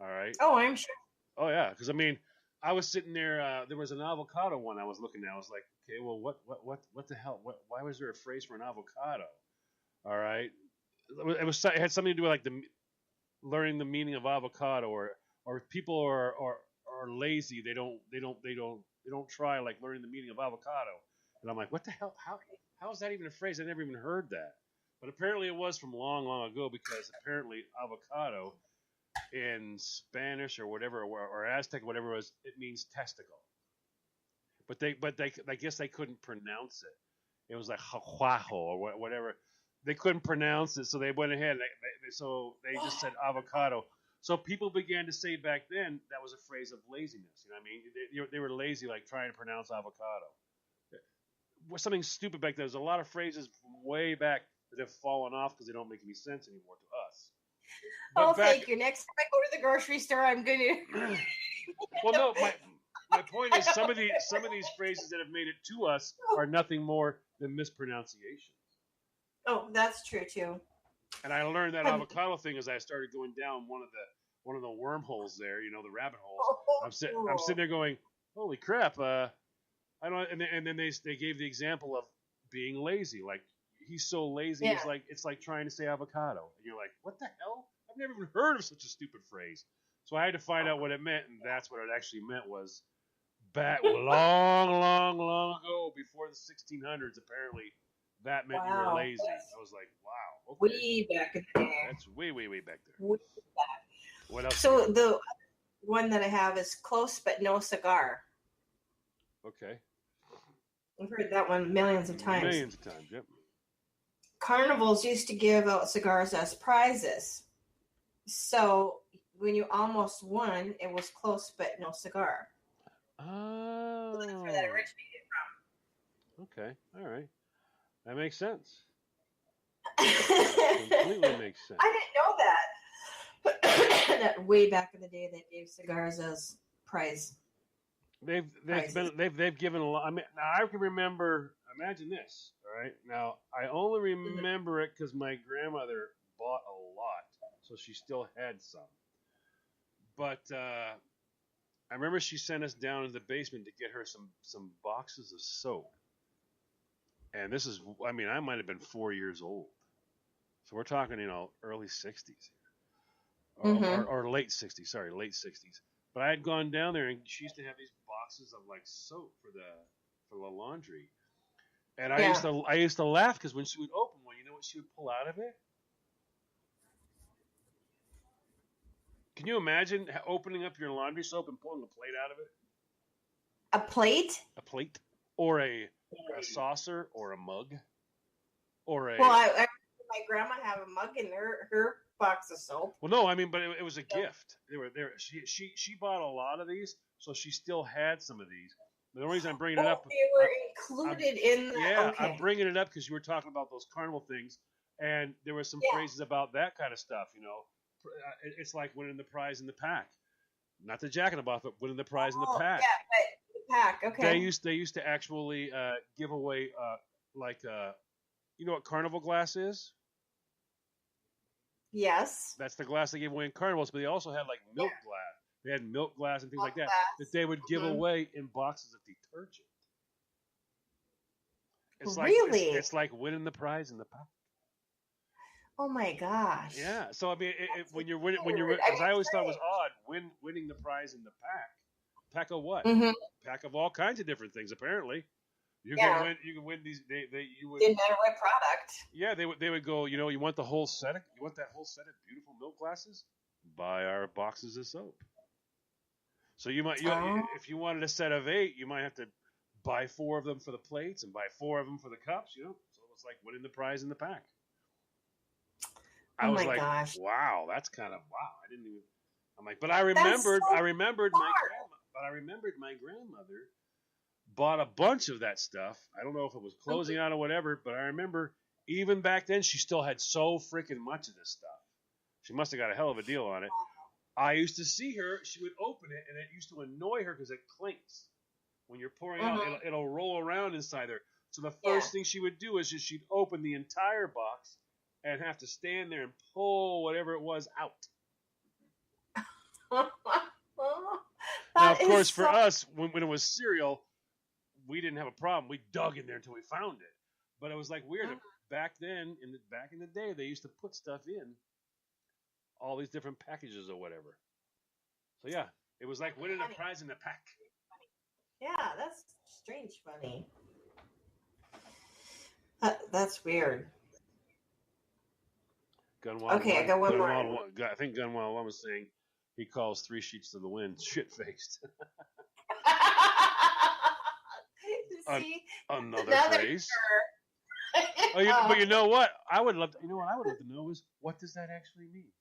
All right. Oh, I'm sure. Oh yeah, because I mean, I was sitting there. There was an avocado one I was looking at. I was like, okay, well, what the hell? Why was there a phrase for an avocado? All right. It had something to do with like learning the meaning of avocado, or people are lazy. They don't try like learning the meaning of avocado. And I'm like, what the hell? How is that even a phrase? I never even heard that. But apparently it was from long, long ago because apparently avocado in Spanish or whatever or Aztec or whatever it was, it means testicle. But they I guess they couldn't pronounce it. It was like huajo or whatever. They couldn't pronounce it, so they went ahead. So they just said avocado. So people began to say back then that was a phrase of laziness. You know what I mean? They were lazy, like trying to pronounce avocado. Was something stupid back then. There's a lot of phrases from way back that have fallen off because they don't make any sense anymore to us. But thank you. Next time I go to the grocery store, I'm gonna. Well, no, my point is some of these phrases that have made it to us are nothing more than mispronunciations. Oh, that's true too. And I learned that avocado thing as I started going down one of the wormholes there, the rabbit holes. I'm sitting there going, holy crap! I don't. And then they gave the example of being lazy. Like he's so lazy, it's like trying to say avocado. And you're like, what the hell? I've never even heard of such a stupid phrase. So I had to find out what it meant, and that's what it actually meant was back long, long, long ago, before the 1600s. Apparently, that meant you were lazy. I was like, wow, okay. Way back in the day. That's way, way, way back there. Way back. What else? So the one that I have is close but no cigar. Okay. I've heard that one millions of times. Millions of times, yep. Carnivals used to give out cigars as prizes. So when you almost won, it was close but no cigar. Oh. So that's where that originated from. Okay, all right. That makes sense. Completely makes sense. I didn't know that. That way back in the day, they gave cigars as prize. They've given a lot. I mean, now I can remember. Imagine this. All right. Now I only remember it because my grandmother bought a lot, so she still had some. But I remember she sent us down in the basement to get her some boxes of soap. And this is, I mean, I might have been 4 years old. So we're talking, early 60s. Or late 60s. Sorry, late 60s. But I had gone down there, and she used to have these boxes of, like, soap for the laundry. And I used to laugh because when she would open one, you know what she would pull out of it? Can you imagine opening up your laundry soap and pulling a plate out of it? A plate? A plate? Or a saucer or a mug or a. Well, I my grandma have a mug in her box of soap. Well, no, I mean, but it was a gift. They were there. She bought a lot of these, so she still had some of these. The only reason I'm bringing it up, they were included in the. Yeah, okay. I'm bringing it up because you were talking about those carnival things, and there were some phrases about that kind of stuff. It's like winning the prize in the pack. not the Jack in the Box, but winning the prize in the Oh, pack. yeah, but the pack. Okay. They used to actually give away you know what Carnival glass is? Yes. That's the glass they gave away in carnivals, but they also had like milk Yeah. glass. They had milk glass and things like Milk that glass. that they would give Mhm. away in boxes of detergent. It's like Really? it's like winning the prize in the pack. Oh my gosh. Yeah. So I mean, That's when you're weird. because I mean, always thought it was odd winning the prize in the pack. Pack of what? Mhm. Pack of all kinds of different things. Apparently, Yeah. You can win these. You would. Didn't matter what product. Yeah, they would go. You know, you want the whole set. You want that whole set of beautiful milk glasses? Buy our boxes of soap. So Oh. if you wanted a set of 8, you might have to buy 4 of them for the plates and buy 4 of them for the cups. You know, so it's like winning the prize in the pack. I Oh was my like, gosh. wow, that's kind of wow. I didn't even. I'm like, but so I remembered smart. my grandmother bought a bunch of that stuff. I don't know if it was closing out or whatever, but I remember even back then she still had so freaking much of this stuff. She must have got a hell of a deal on it. I used to see her; she would open it, and it used to annoy her because it clinks when you're pouring out. Mhm. It'll roll around inside there. So the Yeah. first thing she would do is just she'd open the entire box and have to stand there and pull whatever it was out. Now, of That course, is for so. us, when it was cereal, we didn't have a problem. We dug in there until we found it. But it was like weird. Back then, back in the day, they used to put stuff in all these different packages or whatever. So yeah, it was like winning a Funny. prize in the pack. Yeah, that's strange funny. That's weird. Gunwild Okay, I one, got one more. I think Gunwild one was saying he calls 3 sheets to the wind shit faced. See? Another Another phrase. term. But you know what? I would love to. You know what I would love to know is what does that actually mean?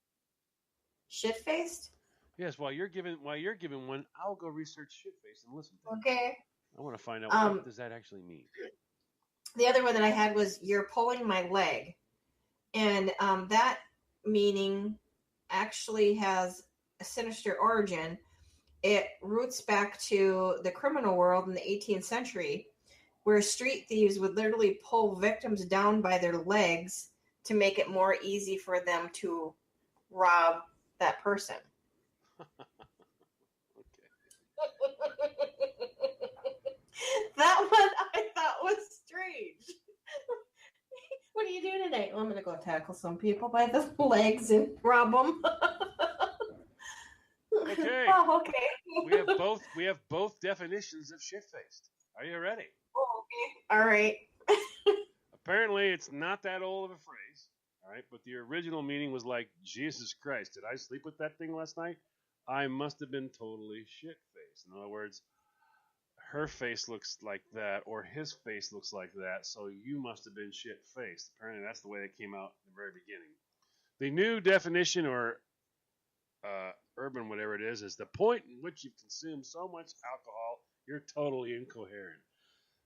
Shit faced? Yes, while you're giving one, I'll go research shit faced and listen to it. Okay. I want to find out what does that actually mean. The other one that I had was you're pulling my leg. And that meaning actually has a sinister origin. It roots back to the criminal world in the 18th century, where street thieves would literally pull victims down by their legs to make it more easy for them to rob that person. That one I thought was strange. What are you doing today? Well, I'm going to go tackle some people by the legs and rob them. Okay. Oh, okay. We have both definitions of shit faced. Are you ready? Oh, okay. All right. Apparently, it's not that old of a phrase. All right, but the original meaning was like, Jesus Christ, did I sleep with that thing last night? I must have been totally shit faced. In other words, her face looks like that, or his face looks like that, so you must have been shit faced. Apparently, that's the way it came out in the very beginning. The new definition, or urban whatever it is the point in which you've consumed so much alcohol you're totally incoherent.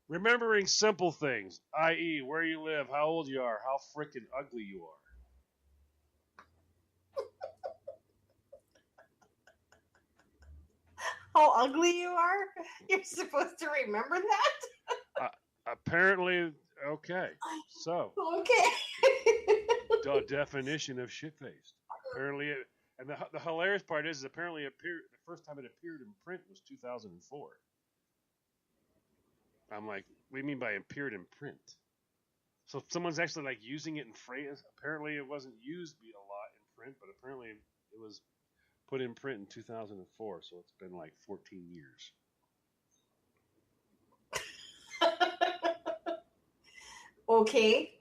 Remembering simple things, i.e., where you live, how old you are, how freaking ugly you are. How ugly you are? You're supposed to remember that? Apparently, okay. So, Okay. the definition of shit-faced. Apparently, and the hilarious part is apparently the first time it appeared in print was 2004. I'm like, what do you mean by appeared in print? So someone's actually like using it in phrase. Apparently, it wasn't used a lot in print, but apparently it was put in print in 2004. So it's been like 14 years. Okay.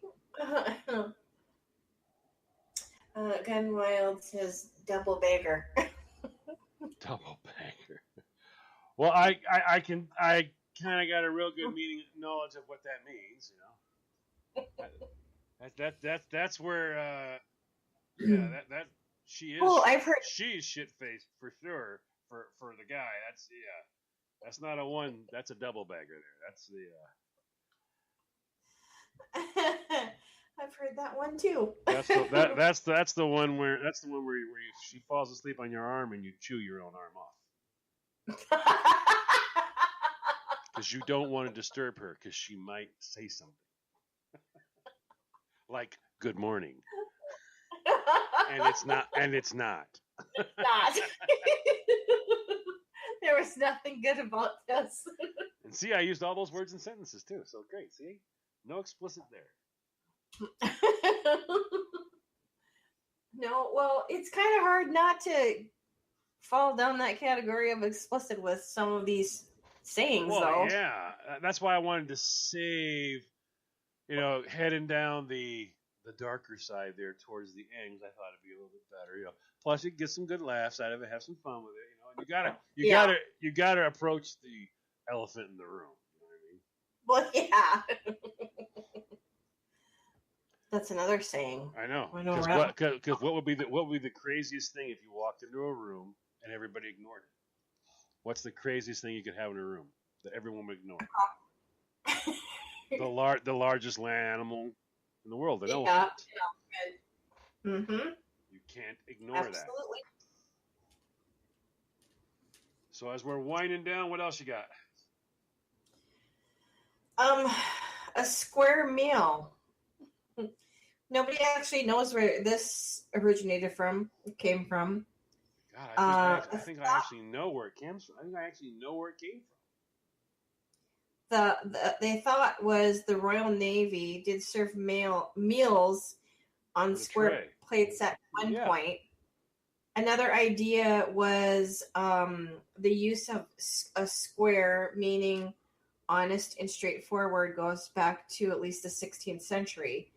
Gunwild says double bagger. Double bagger. Well, I kind of got a real good knowledge of what that means, you know. That's where that she is. Oh, I've heard. She's shit faced for sure. For the guy, that's not a one. That's a double bagger there. That's the. I've heard that one too. That's the one where she falls asleep on your arm and you chew your own arm off. Because you don't want to disturb her because she might say something. Like, good morning. And it's not. Not. There was nothing good about this. And see, I used all those words in sentences too. So great. See? No explicit there. No, well, it's kind of hard not to fall down that category of explicit with some of these sayings, Well, though. yeah. That's why I wanted to save, heading down the darker side there towards the ends. I thought it'd be a little bit better, Plus, you can get some good laughs out of it, have some fun with it, And you gotta approach the elephant in the room. You know what I mean? Well, yeah. That's another saying. I know. I know, Because what would be the craziest thing if you walked into a room and everybody ignored it? What's the craziest thing you could have in a room that everyone would ignore? The largest land animal in the world, an elephant. Yeah. Mm-hmm. You can't ignore Absolutely. that. So as we're winding down, what else you got? A square meal. Nobody actually knows where this came from. God, I think I actually know where it came from. I think I actually know where it came from. They thought was the Royal Navy did serve meals on With a square tray. plates at one point. Another idea was the use of a square, meaning honest and straightforward, goes back to at least the 16th century.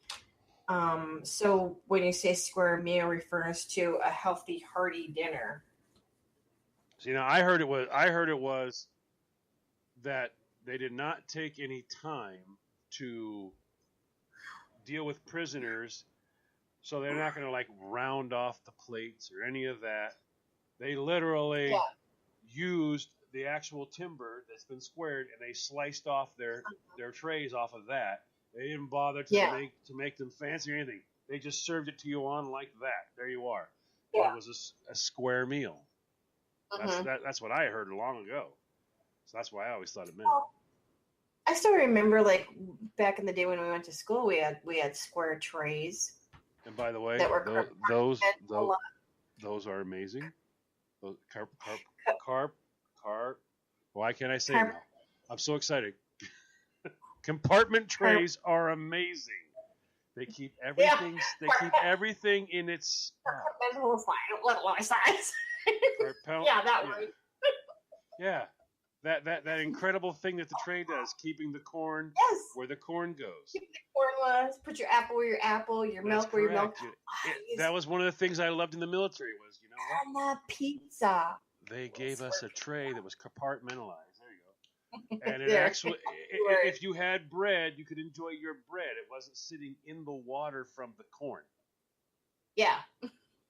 So when you say square meal, refers to a healthy, hearty dinner. So, I heard it was that they did not take any time to deal with prisoners, so they're not going to round off the plates or any of that. They literally used the actual timber that's been squared, and they sliced off their trays off of that. They didn't bother to make them fancy or anything. They just served it to you on like that. There you are. Yeah. It was a square meal. That's what I heard long ago. So that's why I always thought it meant. Well, I still remember, back in the day when we went to school, we had square trays. And by the way, those are amazing. Those carp. Why can't I say it now? I'm so excited. Compartment trays are amazing. They keep everything. Yeah. They keep everything in its spot. Size. Yeah, that one. Yeah, that incredible thing that the tray does, keeping the corn where the corn goes. Keep the corn was. Put your apple where your apple, your milk where your milk. That was one of the things I loved in the military. Was and the pizza. They gave us a tray that was compartmentalized. And it actually, if you had bread, you could enjoy your bread. It wasn't sitting in the water from the corn. Yeah.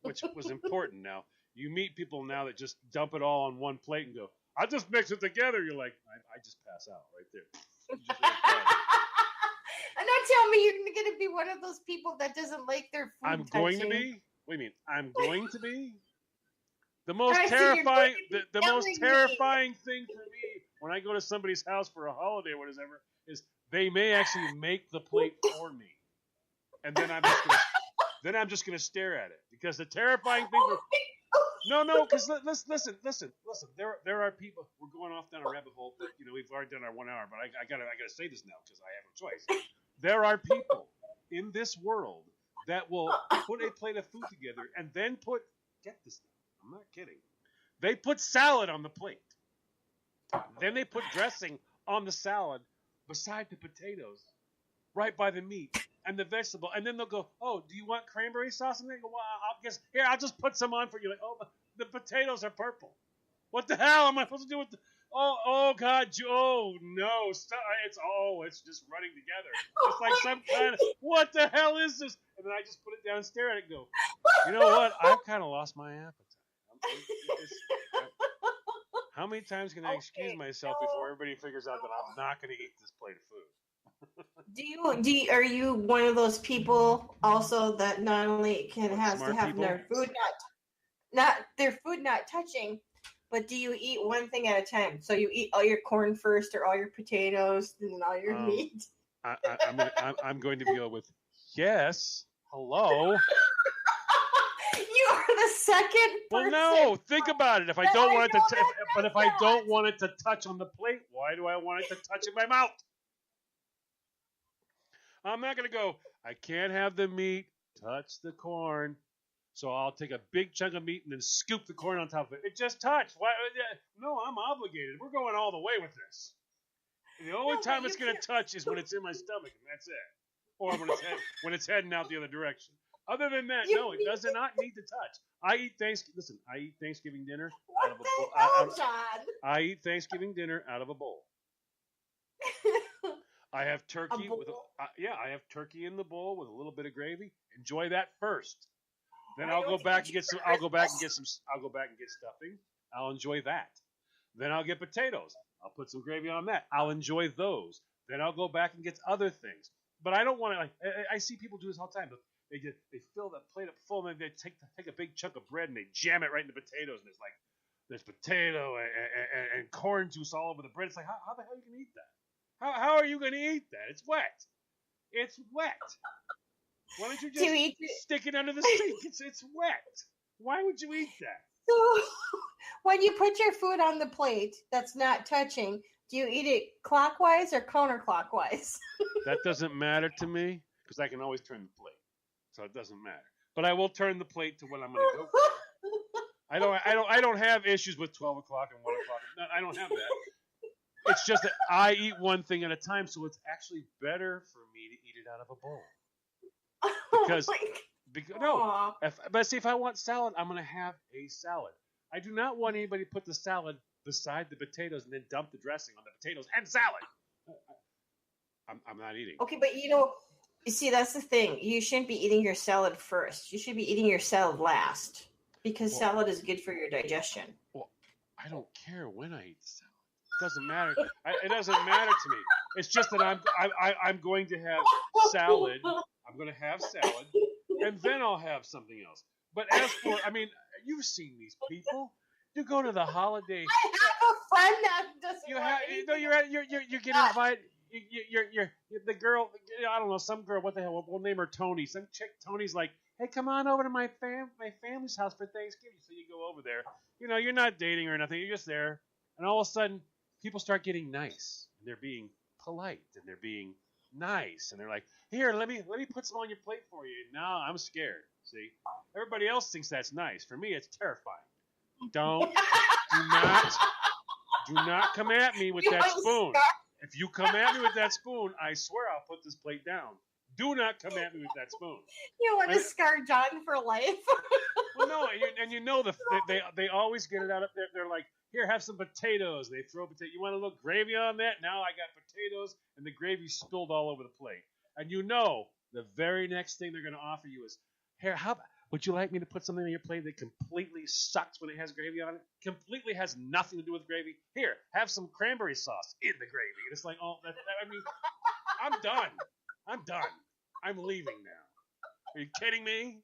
Which was important. Now, you meet people now that just dump it all on one plate and go, I'll just mix it together. You're like, I just pass out right there. And don't tell me you're going to be one of those people that doesn't like their food I'm touching. going to be? What do you mean? I'm going to be? The most terrifying, the most terrifying thing for me when I go to somebody's house for a holiday or whatever is they may actually make the plate for me, and then I'm just gonna stare at it because the terrifying thing. Because listen. There are people. We're going off down a rabbit hole, but we've already done our 1 hour. But I gotta say this now because I have no choice. There are people in this world that will put a plate of food together and then get this. I'm not kidding. They put salad on the plate. Then they put dressing on the salad beside the potatoes, right by the meat and the vegetable. And then they'll go, oh, do you want cranberry sauce? And they go, well, I'll just put some on for you. Like, oh, the potatoes are purple. What the hell am I supposed to do with oh God, oh no, stop. It's just running together. It's like some kind of, what the hell is this? And then I just put it down and stare at it and go, you know what? I've kind of lost my appetite. How many times can I excuse myself before everybody figures out that I'm not going to eat this plate of food? Are you one of those people also that not only has to have their food not touching, but do you eat one thing at a time? So you eat all your corn first, or all your potatoes, and all your meat? I'm going to go with yes. Hello. You are the second Well, person. no. Think about it. If I that don't I want it to, know that but does if I that. don't want it to touch on the plate, why do I want it to touch in my mouth? I'm not going to go. I can't have the meat touch the corn, so I'll take a big chunk of meat and then scoop the corn on top of it. It just touched. Why? No, I'm obligated. We're going all the way with this. The only No, but time you it's going to touch is when it's in my stomach, and that's it. Or when it's heading out the other direction. Other than that, You no, it need does not need to touch. I eat Thanksgiving dinner out What of a the bowl. hell, John? I eat Thanksgiving dinner out of a bowl. I have turkey with bowl? I have turkey in the bowl with a little bit of gravy. Enjoy that first. Then Why I'll don't go you back eat and get your some. I'll go back and Christmas? get stuffing. I'll enjoy that. Then I'll get potatoes. I'll put some gravy on that. I'll enjoy those. Then I'll go back and get other things. But I don't want to. Like I see people do this all the time. They fill the plate up full and they take a big chunk of bread and they jam it right in the potatoes and there's potato and corn juice all over the bread. It's like how the hell are you gonna eat that? How are you gonna eat that? It's wet. It's wet. Why don't you just stick it under the sink? It's wet. Why would you eat that? So, when you put your food on the plate that's not touching, do you eat it clockwise or counterclockwise? That doesn't matter to me because I can always turn the plate, so it doesn't matter. But I will turn the plate to what I'm going to go for. I don't have issues with 12 o'clock and 1 o'clock. No, I don't have that. It's just that I eat one thing at a time, so it's actually better for me to eat it out of a bowl. Because but see, if I want salad, I'm going to have a salad. I do not want anybody to put the salad beside the potatoes and then dump the dressing on the potatoes and salad. I'm not eating. Okay, but you see, that's the thing. You shouldn't be eating your salad first. You should be eating your salad last because salad is good for your digestion. Well, I don't care when I eat the salad. It doesn't matter. It doesn't matter to me. It's just that I'm going to have salad. I'm going to have salad, and then I'll have something else. But as for, you've seen these people. You go to the holiday. I have a friend that doesn't. You get invited. You're the girl. I don't know, some girl. What the hell? We'll name her Tony. Some chick. Tony's like, hey, come on over to my family's house for Thanksgiving. So you go over there. You're not dating or nothing. You're just there, and all of a sudden, people start getting nice. And they're being polite and they're being nice, and they're like, here, let me put some on your plate for you. Now I'm scared. See, everybody else thinks that's nice. For me, it's terrifying. Do not come at me with that spoon. If you come at me with that spoon, I swear I'll put this plate down. Do not come at me with that spoon. You want to scar John for life? Well, no, they always get it out of there. They're like, here, have some potatoes. They throw potato. You want a little gravy on that? Now I got potatoes, and the gravy spilled all over the plate. And the very next thing they're going to offer you is, here, would you like me to put something on your plate that completely sucks when it has gravy on it? Completely has nothing to do with gravy? Here, have some cranberry sauce in the gravy. And it's like, I'm done. I'm done. I'm leaving now. Are you kidding me?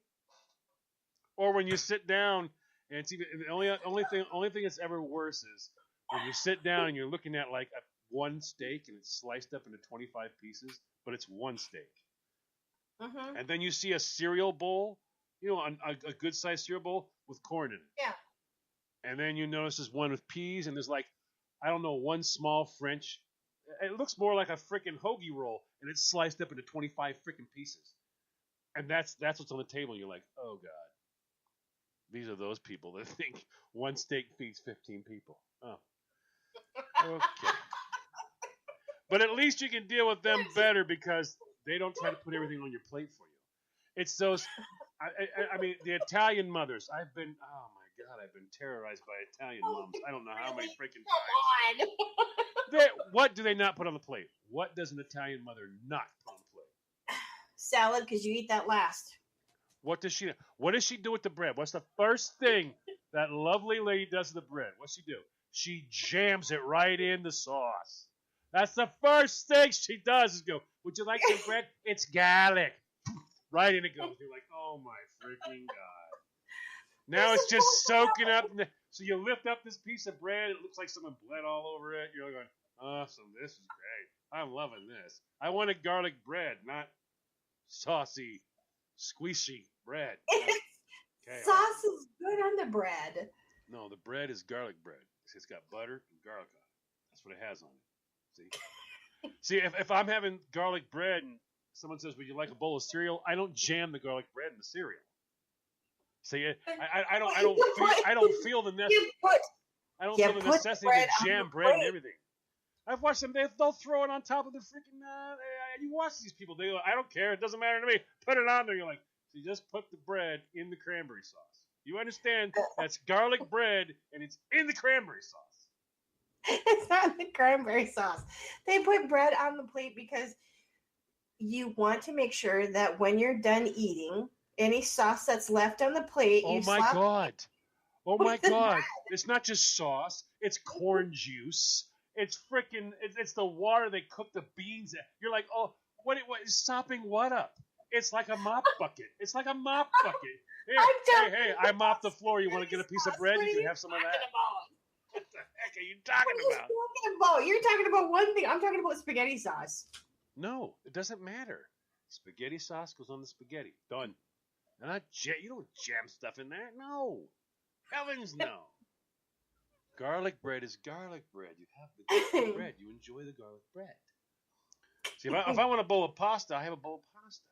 Or when you sit down, and it's even the only thing that's ever worse is when you sit down and you're looking at like one steak and it's sliced up into 25 pieces, but it's one steak. Mm-hmm. And then you see a cereal bowl. A good sized cereal bowl with corn in it. Yeah. And then you notice there's one with peas, and there's one small French. It looks more like a freaking hoagie roll, and it's sliced up into 25 freaking pieces. And that's what's on the table. You're like, oh God, these are those people that think one steak feeds 15 people. Oh, okay. But at least you can deal with them better because they don't try to put everything on your plate for you. It's those. The Italian mothers. I've been terrorized by Italian moms. I don't know how many freaking times. Come on. What do they not put on the plate? What does an Italian mother not put on the plate? Salad, because you eat that last. What does she do with the bread? What's the first thing that lovely lady does to the bread? What's she do? She jams it right in the sauce. That's the first thing she does is go, would you like some bread? It's garlic. Right in it goes. You're like, oh my freaking God. Now it's just soaking So you lift up this piece of bread. It looks like someone bled all over it. You're going, awesome. This is great. I'm loving this. I wanted garlic bread, not saucy, squishy bread. Okay. Sauce is good on the bread. No, the bread is garlic bread. It's got butter and garlic on it. That's what it has on it. See, if I'm having garlic bread and someone says, "Would you like a bowl of cereal?" I don't jam the garlic bread in the cereal. See, I don't feel the necessity to jam bread and everything. I've watched them. They'll throw it on top of the freaking. You watch these people. They go, I don't care. It doesn't matter to me. Put it on there. You're like, so you just put the bread in the cranberry sauce. You understand? That's garlic bread, and it's in the cranberry sauce. It's not the cranberry sauce. They put bread on the plate because you want to make sure that when you're done eating, any sauce that's left on the plate, Oh my God. Oh my God. It's not just sauce. It's corn juice. It's freaking, it's the water they cook the beans in. You're like, oh, what is sopping what up? It's like a mop bucket. It's like a mop bucket. Hey, I mopped the floor. You want to get a piece of bread? You can have some of that. What the heck are you talking about? You're talking about one thing. I'm talking about spaghetti sauce. No, it doesn't matter. Spaghetti sauce goes on the spaghetti. Done. And you don't jam stuff in there. No. Heavens no. Garlic bread is garlic bread. You have the garlic bread. You enjoy the garlic bread. See, if I want a bowl of pasta, I have a bowl of pasta.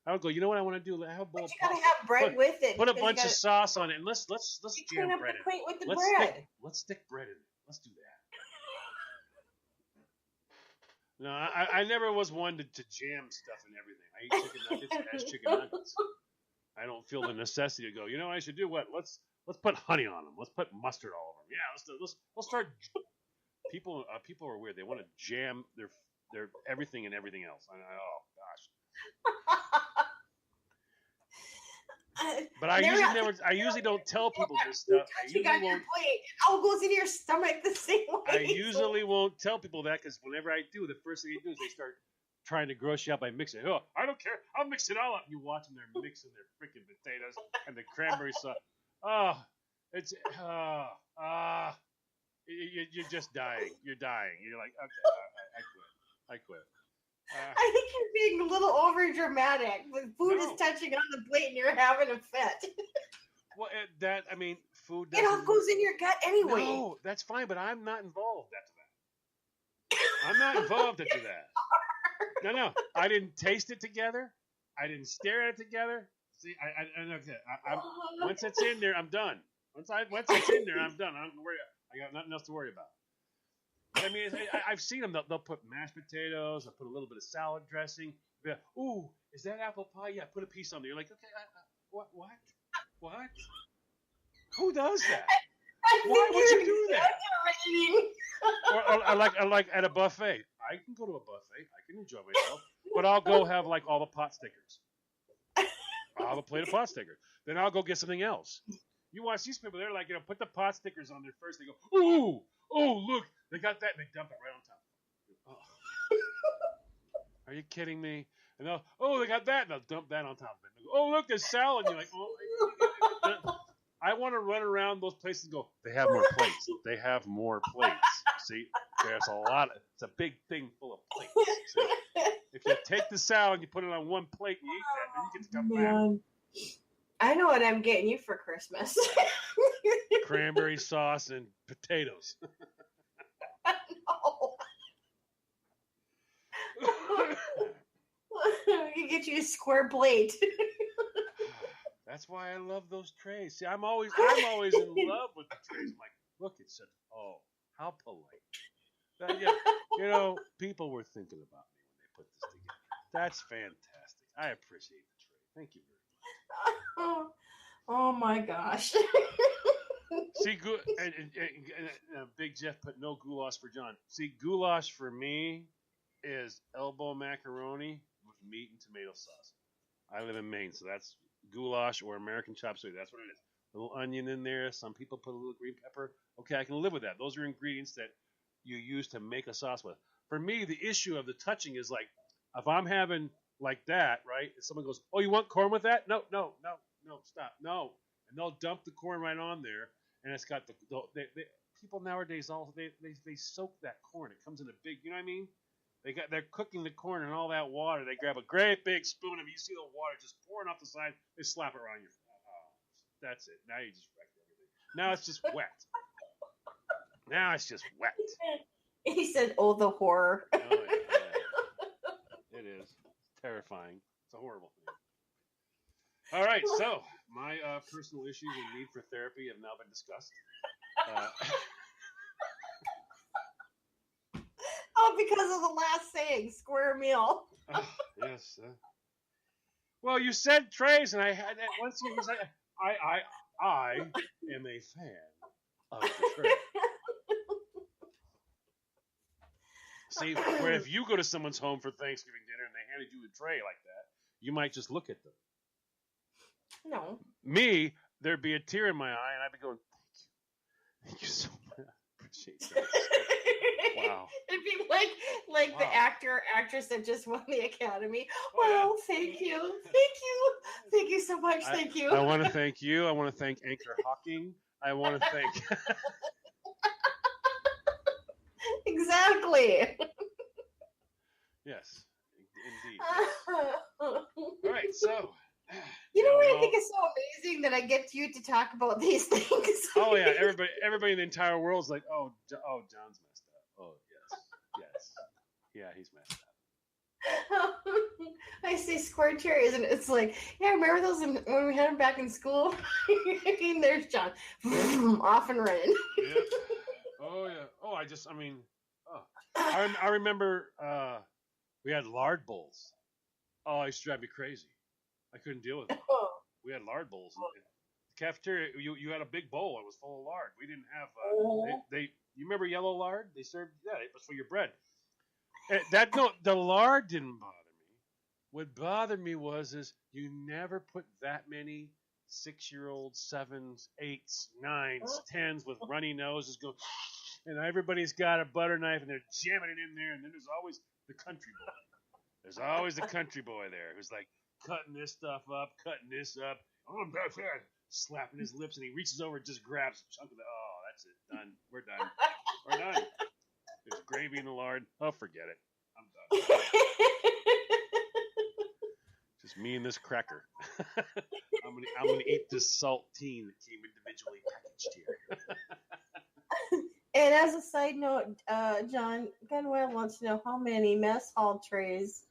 I don't go, you know what I want to do? I have a bowl of pasta. You gotta have bread with it. Put a bunch of sauce on it, and let's jam bread in it. With the bread. Let's stick bread in it. Let's do that. No, I never was one to jam stuff and everything. I eat chicken nuggets as chicken nuggets. I don't feel the necessity to go, you know what I should do? What? Let's put honey on them. Let's put mustard all over them. Yeah, let's start. People are weird. They want to jam their everything and everything else. Oh gosh. But I usually don't tell people this stuff. It all goes in your stomach the same way. I usually won't tell people that because whenever I do, the first thing they do is they start trying to gross you out by mixing. Oh, I don't care. I'll mix it all up. You watch them, they're mixing their freaking potatoes and the cranberry sauce. Oh, it's you're just dying. You're dying. You're like, okay, I quit. I think you're being a little over dramatic. When food is touching on the plate and you're having a fit. Well, food. It all goes in your gut anyway. No, that's fine, but I'm not involved after that. I'm not involved after that. No, I didn't taste it together. I didn't stare at it together. See, once it's in there, I'm done. Once it's in there, I'm done. I don't worry. I got nothing else to worry about. I mean, I've seen them. They'll put mashed potatoes. They'll put a little bit of salad dressing. Ooh, is that apple pie? Yeah, put a piece on there. You're like, okay, what? Who does that? Why would you do that? Or like at a buffet. I can go to a buffet. I can enjoy myself. But I'll go have like all the pot stickers. I'll have a plate of pot stickers. Then I'll go get something else. You watch these people, they're like, put the pot stickers on there first. They go, ooh, oh, look, they got that, and they dump it right on top. Oh. Are you kidding me? And they got that, and they'll dump that on top of it. Go, oh, look, there's salad. And you're like, oh. I want to run around those places and go, they have more plates. They have more plates. See, there's a lot. It's a big thing full of plates. See? If you take the salad and you put it on one plate and you eat that, then you get to come back. I know what I'm getting you for Christmas. Cranberry sauce and potatoes. No. I can get you a square plate. That's why I love those trays. See, I'm always in love with the trays. I'm like, look, it's such, how polite. People were thinking about me when they put this together. That's fantastic. I appreciate the tray. Thank you very much. Oh my gosh. See, and Big Jeff put no goulash for John. See, goulash for me is elbow macaroni with meat and tomato sauce. I live in Maine, so that's goulash or American chop suey. That's what it is. A little onion in there. Some people put a little green pepper. Okay, I can live with that. Those are ingredients that you use to make a sauce with. For me, the issue of the touching is like, if I'm having like that, right? If someone goes, oh, you want corn with that? No, stop, no. And they'll dump the corn right on there. and it's got people nowadays they soak that corn. It comes in a big, you know what I mean? They're cooking the corn and all that water. They grab a great big spoon of, you see the water just pouring off the side. They slap it around your. That's it. Now you just wrecked everything. Now it's just wet. Now it's just wet. He said, "Oh, the horror." Oh, yeah. It is. It's terrifying. It's a horrible thing. All right, so my personal issues and need for therapy have now been discussed. Oh, because of the last saying, square meal. Yes. Well, you said trays, and I had that once. You was like, I am a fan of the tray. See, where if you go to someone's home for Thanksgiving dinner and they handed you a tray like that, you might just look at them. No. Me, there'd be a tear in my eye, and I'd be going, "Thank you so much. I appreciate that." Wow. It'd be like the actress that just won the Academy. Well, thank you. Thank you so much. Thank you. I want to thank you. I want to thank Anchor Hawking. I want to thank. Exactly. Yes, indeed. All right, so. You know what I think is so amazing that I get you to talk about these things. Oh yeah, everybody in the entire world's like, oh, John's messed up. Oh yes, yeah, he's messed up. I say square cherries, and it's like, yeah, remember those when we had them back in school? There's John, off and running. Yep. Oh yeah. Oh, I remember we had lard bowls. Oh, it used to drive me crazy. I couldn't deal with it. We had lard bowls. In the cafeteria, you had a big bowl. It was full of lard. We didn't have you remember yellow lard? They served it was for your bread. The lard didn't bother me. What bothered me is you never put that many 6-year-olds, 7s, 8s, 9s, 10s with runny noses going, and everybody's got a butter knife and they're jamming it in there, and then there's always the country boy. There's always the country boy there who's like cutting this stuff up, cutting this up. Oh, I'm done. Slapping his lips, and he reaches over and just grabs a chunk of the. Oh, that's it. Done. We're done. We're done. There's gravy in the lard. Oh, forget it. I'm done. Just me and this cracker. I'm gonna eat this saltine that came individually packaged here. And as a side note, John Gunwell wants to know how many mess hall trays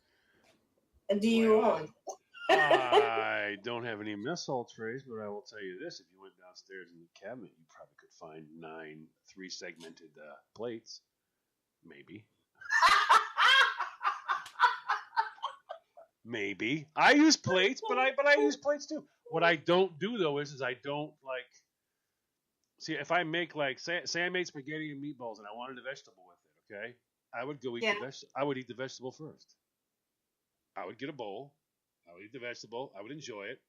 do you own? I don't have any mess hall trays, but I will tell you this: if you went downstairs in the cabinet, you probably could find 9 3-segmented plates, maybe. Maybe I use plates, but I use plates too. What I don't do though is I don't like. See, if I make say I made spaghetti and meatballs and I wanted a vegetable with it, okay, I would go eat I would eat the vegetable first. I would get a bowl. I would eat the vegetable. I would enjoy it.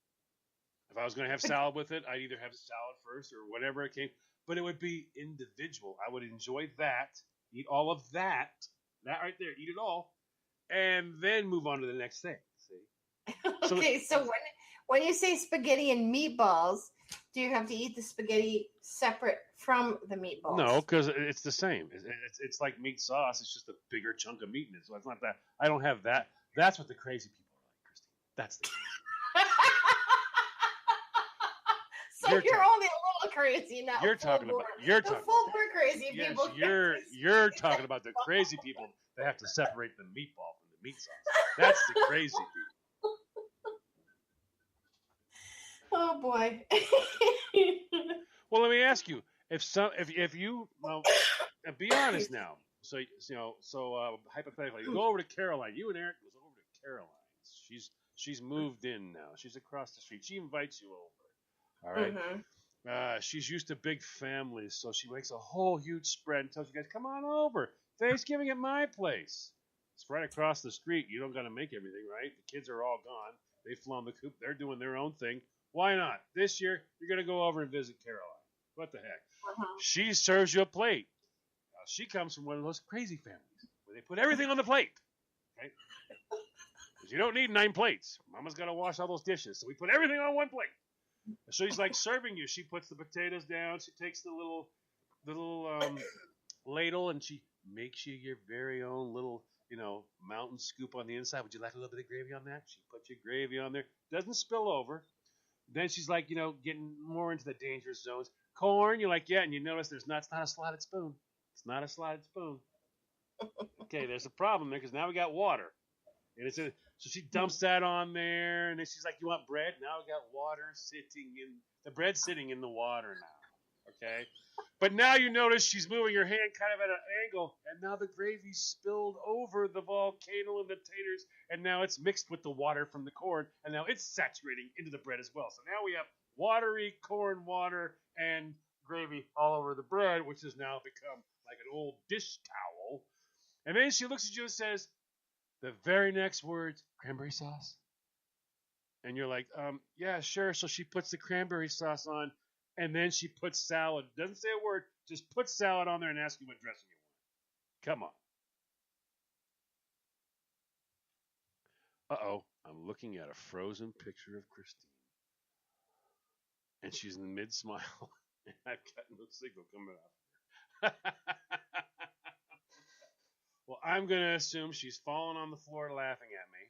If I was going to have salad with it, I'd either have the salad first or whatever it came. But it would be individual. I would enjoy that, eat all of that right there, eat it all, and then move on to the next thing. See? Okay, so when you say spaghetti and meatballs, do you have to eat the spaghetti separate from the meatballs? No, because it's the same. It's like meat sauce. It's just a bigger chunk of meat in it. So it's not that. I don't have that. That's what the crazy people are like, Christine. That's the. So you're only a little crazy now. You're talking about crazy people. Yes, you're talking about the crazy people that have to separate the meatball from the meat sauce. That's the crazy people. Oh boy. Well, let me ask you: if you be honest now. So hypothetically, you go over to Caroline. You and Eric goes over to Caroline's. She's moved in now. She's across the street. She invites you over. All right. Mm-hmm. She's used to big families, so she makes a whole huge spread and tells you guys, "Come on over. Thanksgiving at my place. It's right across the street. You don't got to make everything, right? The kids are all gone. They've flown the coop. They're doing their own thing. Why not? This year, you're going to go over and visit Caroline. What the heck? Uh-huh. She serves you a plate. Now, she comes from one of those crazy families where they put everything on the plate. Okay? Because you don't need 9 plates. Mama's got to wash all those dishes, so we put everything on one plate. So he's like serving you. She puts the potatoes down. She takes the little ladle and she makes you your very own little, mountain scoop on the inside. Would you like a little bit of gravy on that? She puts your gravy on there. Doesn't spill over. Then she's like, getting more into the dangerous zones. Corn, you're like, yeah, and you notice it's not a slotted spoon. It's not a slotted spoon. Okay, there's a problem there because now we got water. And so she dumps that on there, and then she's like, you want bread? Now we got water the bread sitting in the water now. Okay? But now you notice she's moving her hand kind of at an angle, and now the gravy spilled over the volcano and the taters, and now it's mixed with the water from the corn, and now it's saturating into the bread as well. So now we have watery corn water and gravy all over the bread, which has now become like an old dish towel. And then she looks at you and says, the very next words, cranberry sauce. And you're like, yeah, sure. So she puts the cranberry sauce on, and then she puts salad. Doesn't say a word, just puts salad on there and asks you what dressing you want. Come on. Uh-oh, I'm looking at a frozen picture of Christine. And she's in mid-smile, and I've got no signal coming up. Well, I'm going to assume she's fallen on the floor laughing at me,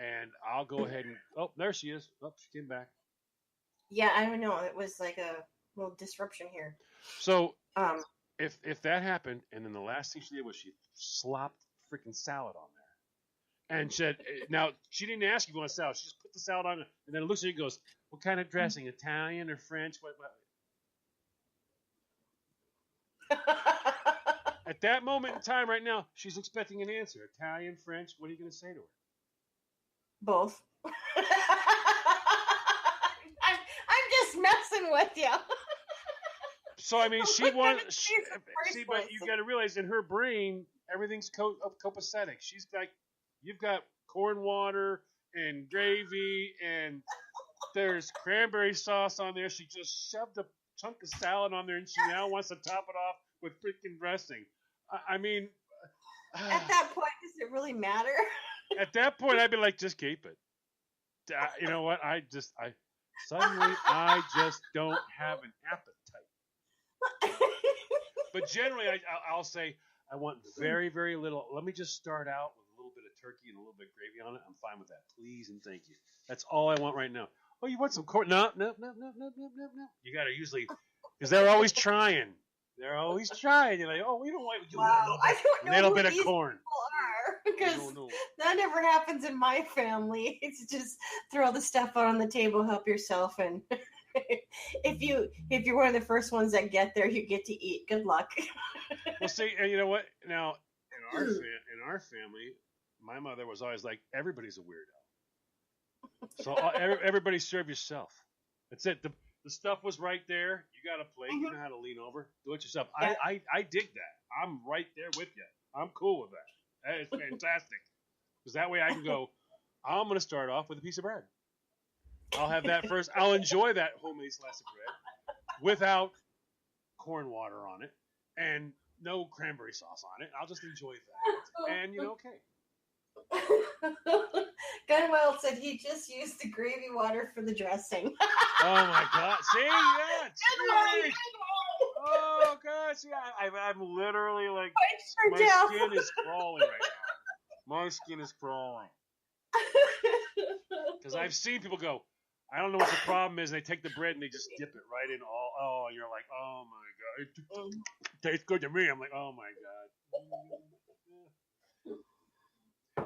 and I'll go ahead and... Oh, there she is. Oh, she came back. Yeah, I don't know. It was like a little disruption here. So, if that happened, and then the last thing she did was she slopped freaking salad on there, and said, now, she didn't ask you if you want salad. She just put the salad on, and then looks at you and goes, what kind of dressing? Italian or French? What? At that moment in time right now, she's expecting an answer. Italian, French, what are you going to say to her? Both. I'm just messing with you. So, I mean, but you got to realize in her brain, everything's copacetic. She's like, you've got corn water and gravy, and there's cranberry sauce on there. She just shoved a chunk of salad on there, and she now wants to top it off with freaking dressing. I mean, at that point, does it really matter? At that point, I'd be like, just keep it. You know what? I just don't have an appetite. But generally, I'll say I want very, very little. Let me just start out with a little bit of turkey and a little bit of gravy on it. I'm fine with that. Please and thank you. That's all I want right now. Oh, you want some corn? No. You got to usually, because they're always trying. They're always trying. You're like, oh, we don't want a little bit of corn. Because that never happens in my family. It's just throw the stuff out on the table, help yourself, and if you're one of the first ones that get there, you get to eat. Good luck. Well, see, you know what? Now, in our family, my mother was always like, everybody's a weirdo. So everybody serve yourself. That's it. The stuff was right there. You got a plate. You know how to lean over. Do it yourself. Yeah. I dig that. I'm right there with you. I'm cool with that. That is fantastic. Because that way I can go, I'm going to start off with a piece of bread. I'll have that first. I'll enjoy that homemade slice of bread without corn water on it and no cranberry sauce on it. I'll just enjoy that. And, okay. Gunwild said he just used the gravy water for the dressing. Oh my God! See, yeah, it's oh God! See, I'm literally like my skin is crawling right now. My skin is crawling because I've seen people go, I don't know what the problem is. And they take the bread and they just dip it right in all. Oh, and you're like, oh my God, it tastes good to me. I'm like, oh my God.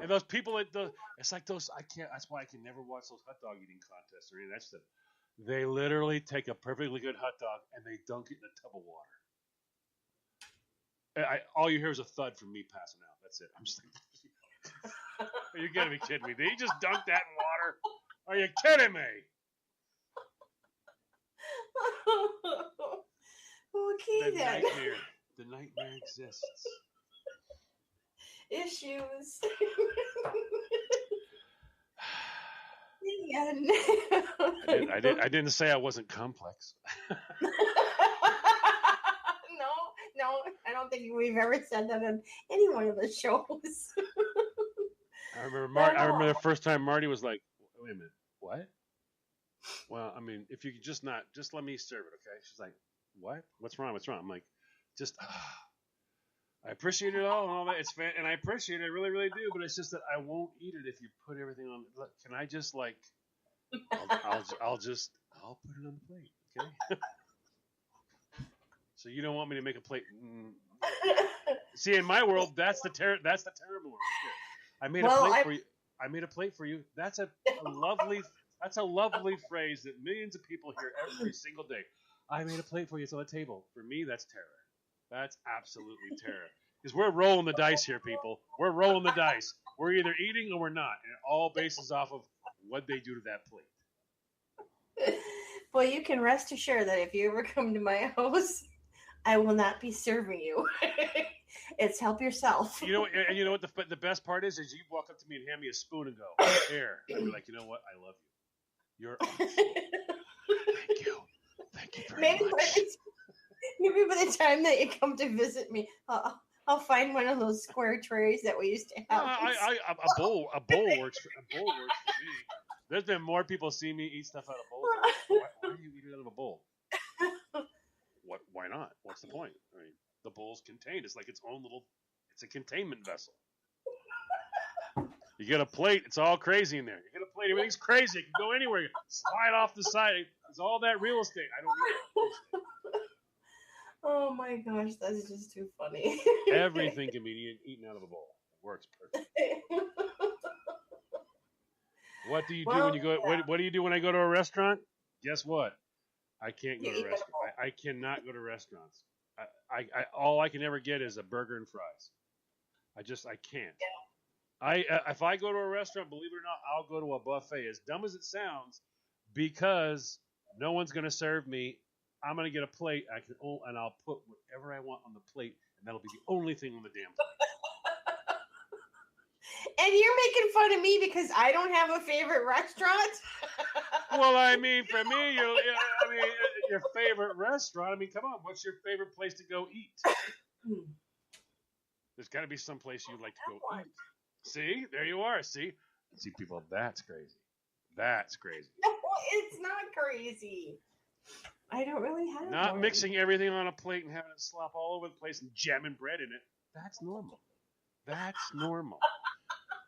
And those people it's like those, I can't, that's why I can never watch those hot dog eating contests or anything. That's they literally take a perfectly good hot dog and they dunk it in a tub of water. All you hear is a thud from me passing out. That's it. I'm just like, you gotta be kidding me. They just dunked that in water? Are you kidding me? Okay, then. The nightmare exists. Issues. I didn't say I wasn't complex. No, I don't think we've ever said that on any one of the shows. I remember the first time Marty was like, wait a minute, what? well, I mean, if you could just not, just let me serve it, okay? She's like, what? What's wrong? What's wrong? I'm like, just, I appreciate it all and all that. It's and I appreciate it. I really, really do. But it's just that I won't eat it if you put everything on. Look, can I just like, I'll put it on the plate, okay? So you don't want me to make a plate? See, in my world, that's the terrible one. Right there. I made a plate for you. I made a plate for you. That's a lovely. That's a lovely phrase that millions of people hear every single day. I made a plate for you. It's on the table. For me, that's terror. That's absolutely terror. Because we're rolling the dice here, people. We're rolling the dice. We're either eating or we're not. And it all bases off of what they do to that plate. Well, you can rest assured that if you ever come to my house, I will not be serving you. It's help yourself. You know, and you know what the best part is you walk up to me and hand me a spoon and go, here. I'd be like, you know what? I love you. You're awesome. Thank you. Thank you very much. Maybe by the time that you come to visit me, I'll find one of those square trays that we used to have. A bowl works for me. There's been more people see me eat stuff out of bowls. Why do you eat it out of a bowl? What? Why not? What's the point? I mean, the bowl's contained. It's like its own little. It's a containment vessel. You get a plate. It's all crazy in there. You get a plate. Everything's crazy. It can go anywhere. You slide off the side. It's all that real estate. I don't need it. Oh my gosh, that's just too funny. Everything can be eaten out of a bowl. It works perfect. What do you do when you go? Yeah. What do you do when I go to a restaurant? Guess what? I can't go to restaurants. I cannot go to restaurants. I all I can ever get is a burger and fries. I can't. Yeah. If I go to a restaurant, believe it or not, I'll go to a buffet. As dumb as it sounds, because no one's going to serve me. I'm going to get a plate. And I'll put whatever I want on the plate, and that'll be the only thing on the damn plate. And you're making fun of me because I don't have a favorite restaurant? Well, I mean, for me, your favorite restaurant. I mean, come on. What's your favorite place to go eat? There's got to be some place you'd like to go eat. See? There you are. See, people, that's crazy. That's crazy. No, it's not crazy. I don't really have Not one. Mixing everything on a plate and having it slop all over the place and jamming bread in it. That's normal. That's normal.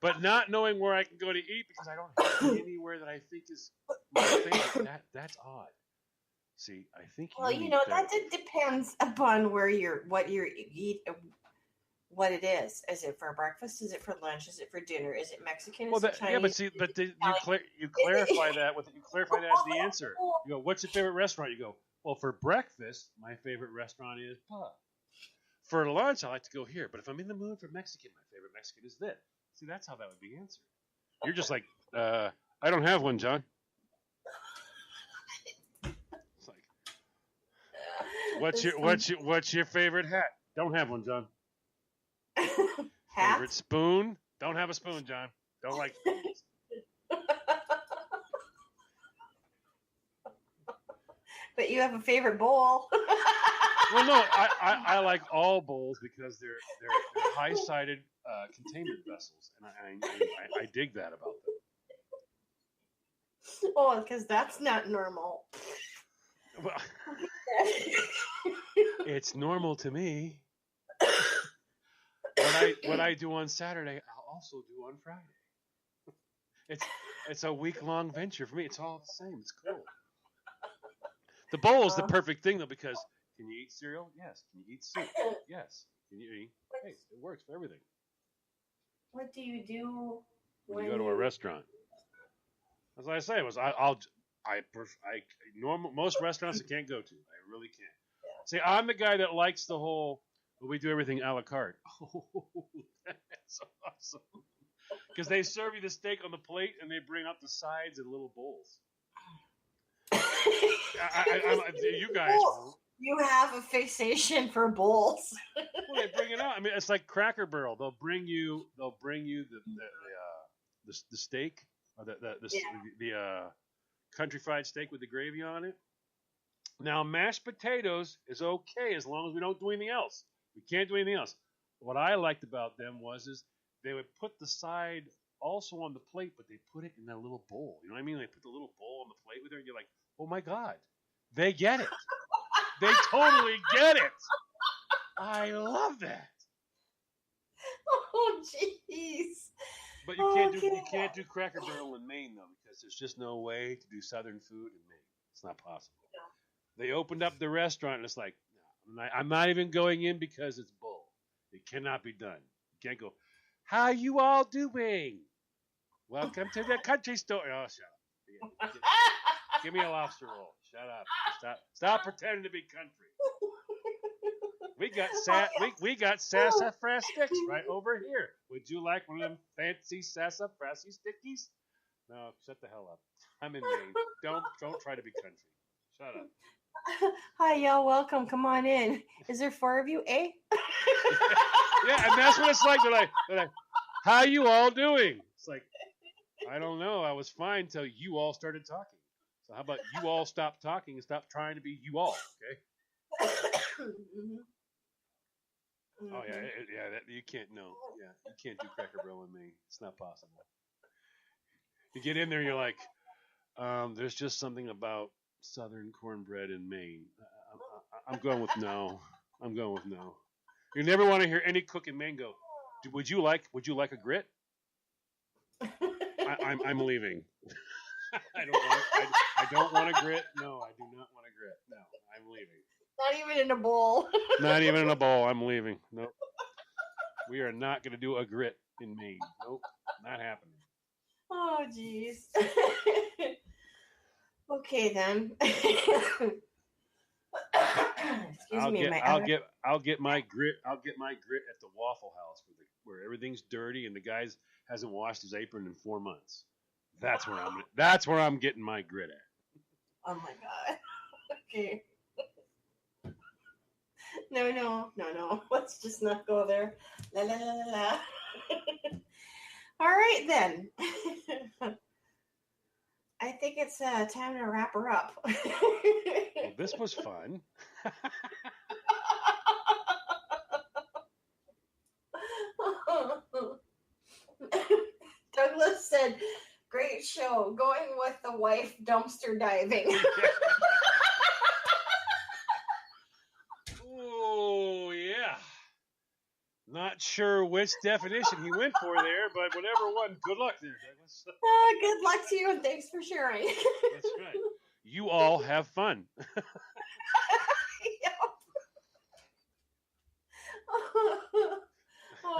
But not knowing where I can go to eat because I don't have anywhere that I think is my favorite. That's odd. See, I think. Well, that depends upon what you eat, what it is. Is it for breakfast? Is it for lunch? Is it for dinner? Is it Mexican? Well, you clarify that as the answer. You go, what's your favorite restaurant? You go, well, for breakfast, my favorite restaurant is Pub. For lunch, I like to go here. But if I'm in the mood for Mexican, my favorite Mexican is this. See, that's how that would be answered. You're just like, I don't have one, John. It's like, what's your favorite hat? Don't have one, John. Hat? Favorite spoon? Don't have a spoon, John. Don't like spoons. But you have a favorite bowl. Well, no, I like all bowls because they're high-sided containment vessels, and I dig that about them. Oh, because that's not normal. Well, it's normal to me. What I do on Saturday, I'll also do on Friday. It's a week-long venture for me. It's all the same. It's cool. The bowl is the perfect thing, though, because can you eat cereal? Yes. Can you eat soup? Yes. Can you eat? Hey, it works for everything. What do you do when you go to a restaurant? As I say, most restaurants I can't go to. I really can't. Yeah. See, I'm the guy that likes the whole. We do everything a la carte. Oh, that's awesome! Because they serve you the steak on the plate and they bring up the sides in little bowls. You guys. You have a fixation for bowls. Well, they bring it out. I mean, it's like Cracker Barrel. They'll bring you the steak or the country fried steak with the gravy on it. Now, mashed potatoes is okay as long as we don't do anything else. We can't do anything else. What I liked about them is they would put the side also on the plate, but they put it in that little bowl. You know what I mean? They put the little bowl on the plate with it, and you're like, oh my God, they get it. They totally get it. I love that. Oh, jeez. But you can't do Cracker Barrel in Maine though, because there's just no way to do Southern food in Maine. It's not possible. They opened up the restaurant, and it's like, no, I'm not even going in because it's bull. It cannot be done. You can't go. How you all doing? Welcome to the country store. Oh, shut up. Give me a lobster roll. Shut up. Stop pretending to be country. We got sassafras sticks right over here. Would you like one of them fancy sassafras stickies? No, shut the hell up. I'm in Maine. Don't try to be country. Shut up. Hi, y'all. Welcome. Come on in. Is there 4 of you, eh? Yeah, and that's what it's like. They're like, how you all doing? It's like, I don't know. I was fine until you all started talking. So how about you all stop talking and stop trying to be you all, okay? Oh yeah, you can't you can't do Cracker Barrel in Maine. It's not possible. You get in there, and you're like, there's just something about Southern cornbread in Maine. I'm going with no. I'm going with no. You never want to hear any cook in Maine go, would you like a grit? I'm leaving. I don't want a grit. No, I do not want a grit. No, I'm leaving. Not even in a bowl. Not even in a bowl. I'm leaving. Nope. We are not going to do a grit in Maine. Nope. Not happening. Oh, jeez. Okay, then. Excuse me. I'll get my grit at the Waffle House where everything's dirty and the guy hasn't washed his apron in 4 months. That's where I'm getting my grit at. Oh my God. Okay. No. Let's just not go there. La la la la la. All right then. I think it's time to wrap her up. Well, this was fun. Douglas said, "Great show. Going with the wife dumpster diving." Oh yeah. Not sure which definition he went for there, but whatever one. Good luck there, Douglas. Good luck to you, and thanks for sharing. That's right. You all have fun.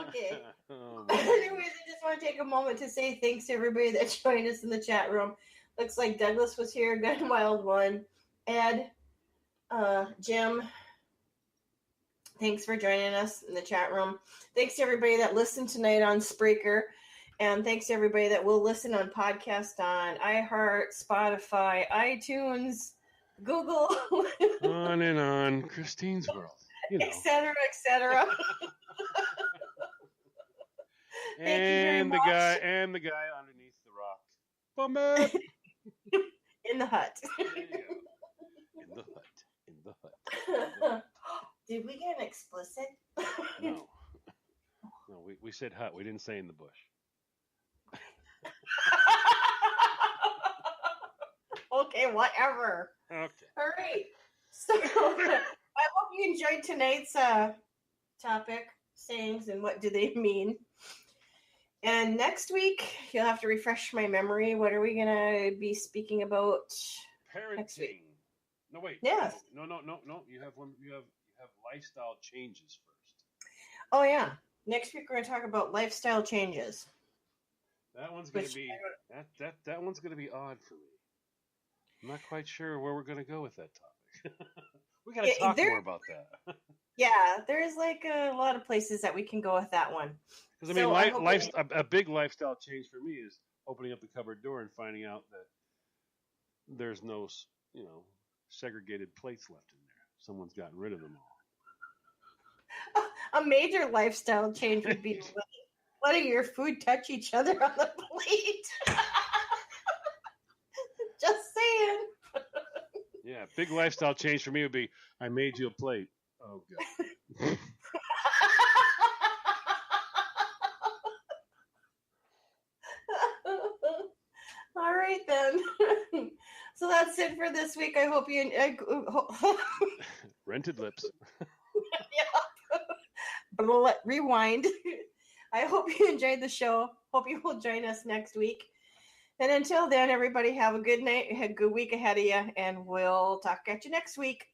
Okay. Oh, Anyways, I just want to take a moment to say thanks to everybody that joined us in the chat room. Looks like Douglas was here, Gun Wild One, Ed, Jim. Thanks for joining us in the chat room. Thanks to everybody that listened tonight on Spreaker. And thanks to everybody that will listen on podcast on iHeart, Spotify, iTunes, Google. On and on. Christine's World. You know. Et cetera, et cetera. Thank you very much. The guy underneath the rock. Bumba! In the hut. There you go. In the hut. Did we get an explicit? No. No, we said hut. We didn't say in the bush. Okay, whatever. Okay. All right. So I hope you enjoyed tonight's topic, sayings, and what do they mean. And next week, you'll have to refresh my memory. What are we going to be speaking about next Parenting. week? No, wait. Yes. No. You have lifestyle changes first. Oh, yeah. Next week, we're going to talk about lifestyle changes. That one's going to be that one's going to be odd for me. I'm not quite sure where we're going to go with that topic. We got to talk more about that. Yeah, there's like a lot of places that we can go with that one. Because I mean, a big lifestyle change for me is opening up the cupboard door and finding out that there's no, segregated plates left in there. Someone's gotten rid of them all. A major lifestyle change would be letting your food touch each other on the plate. Just saying. Yeah, big lifestyle change for me would be I made you a plate. Oh, God. right then. So that's it for this week. I hope you Rented lips. rewind. I hope you enjoyed the show. Hope you will join us next week. And until then, everybody have a good night, a good week ahead of you, and we'll talk at you next week.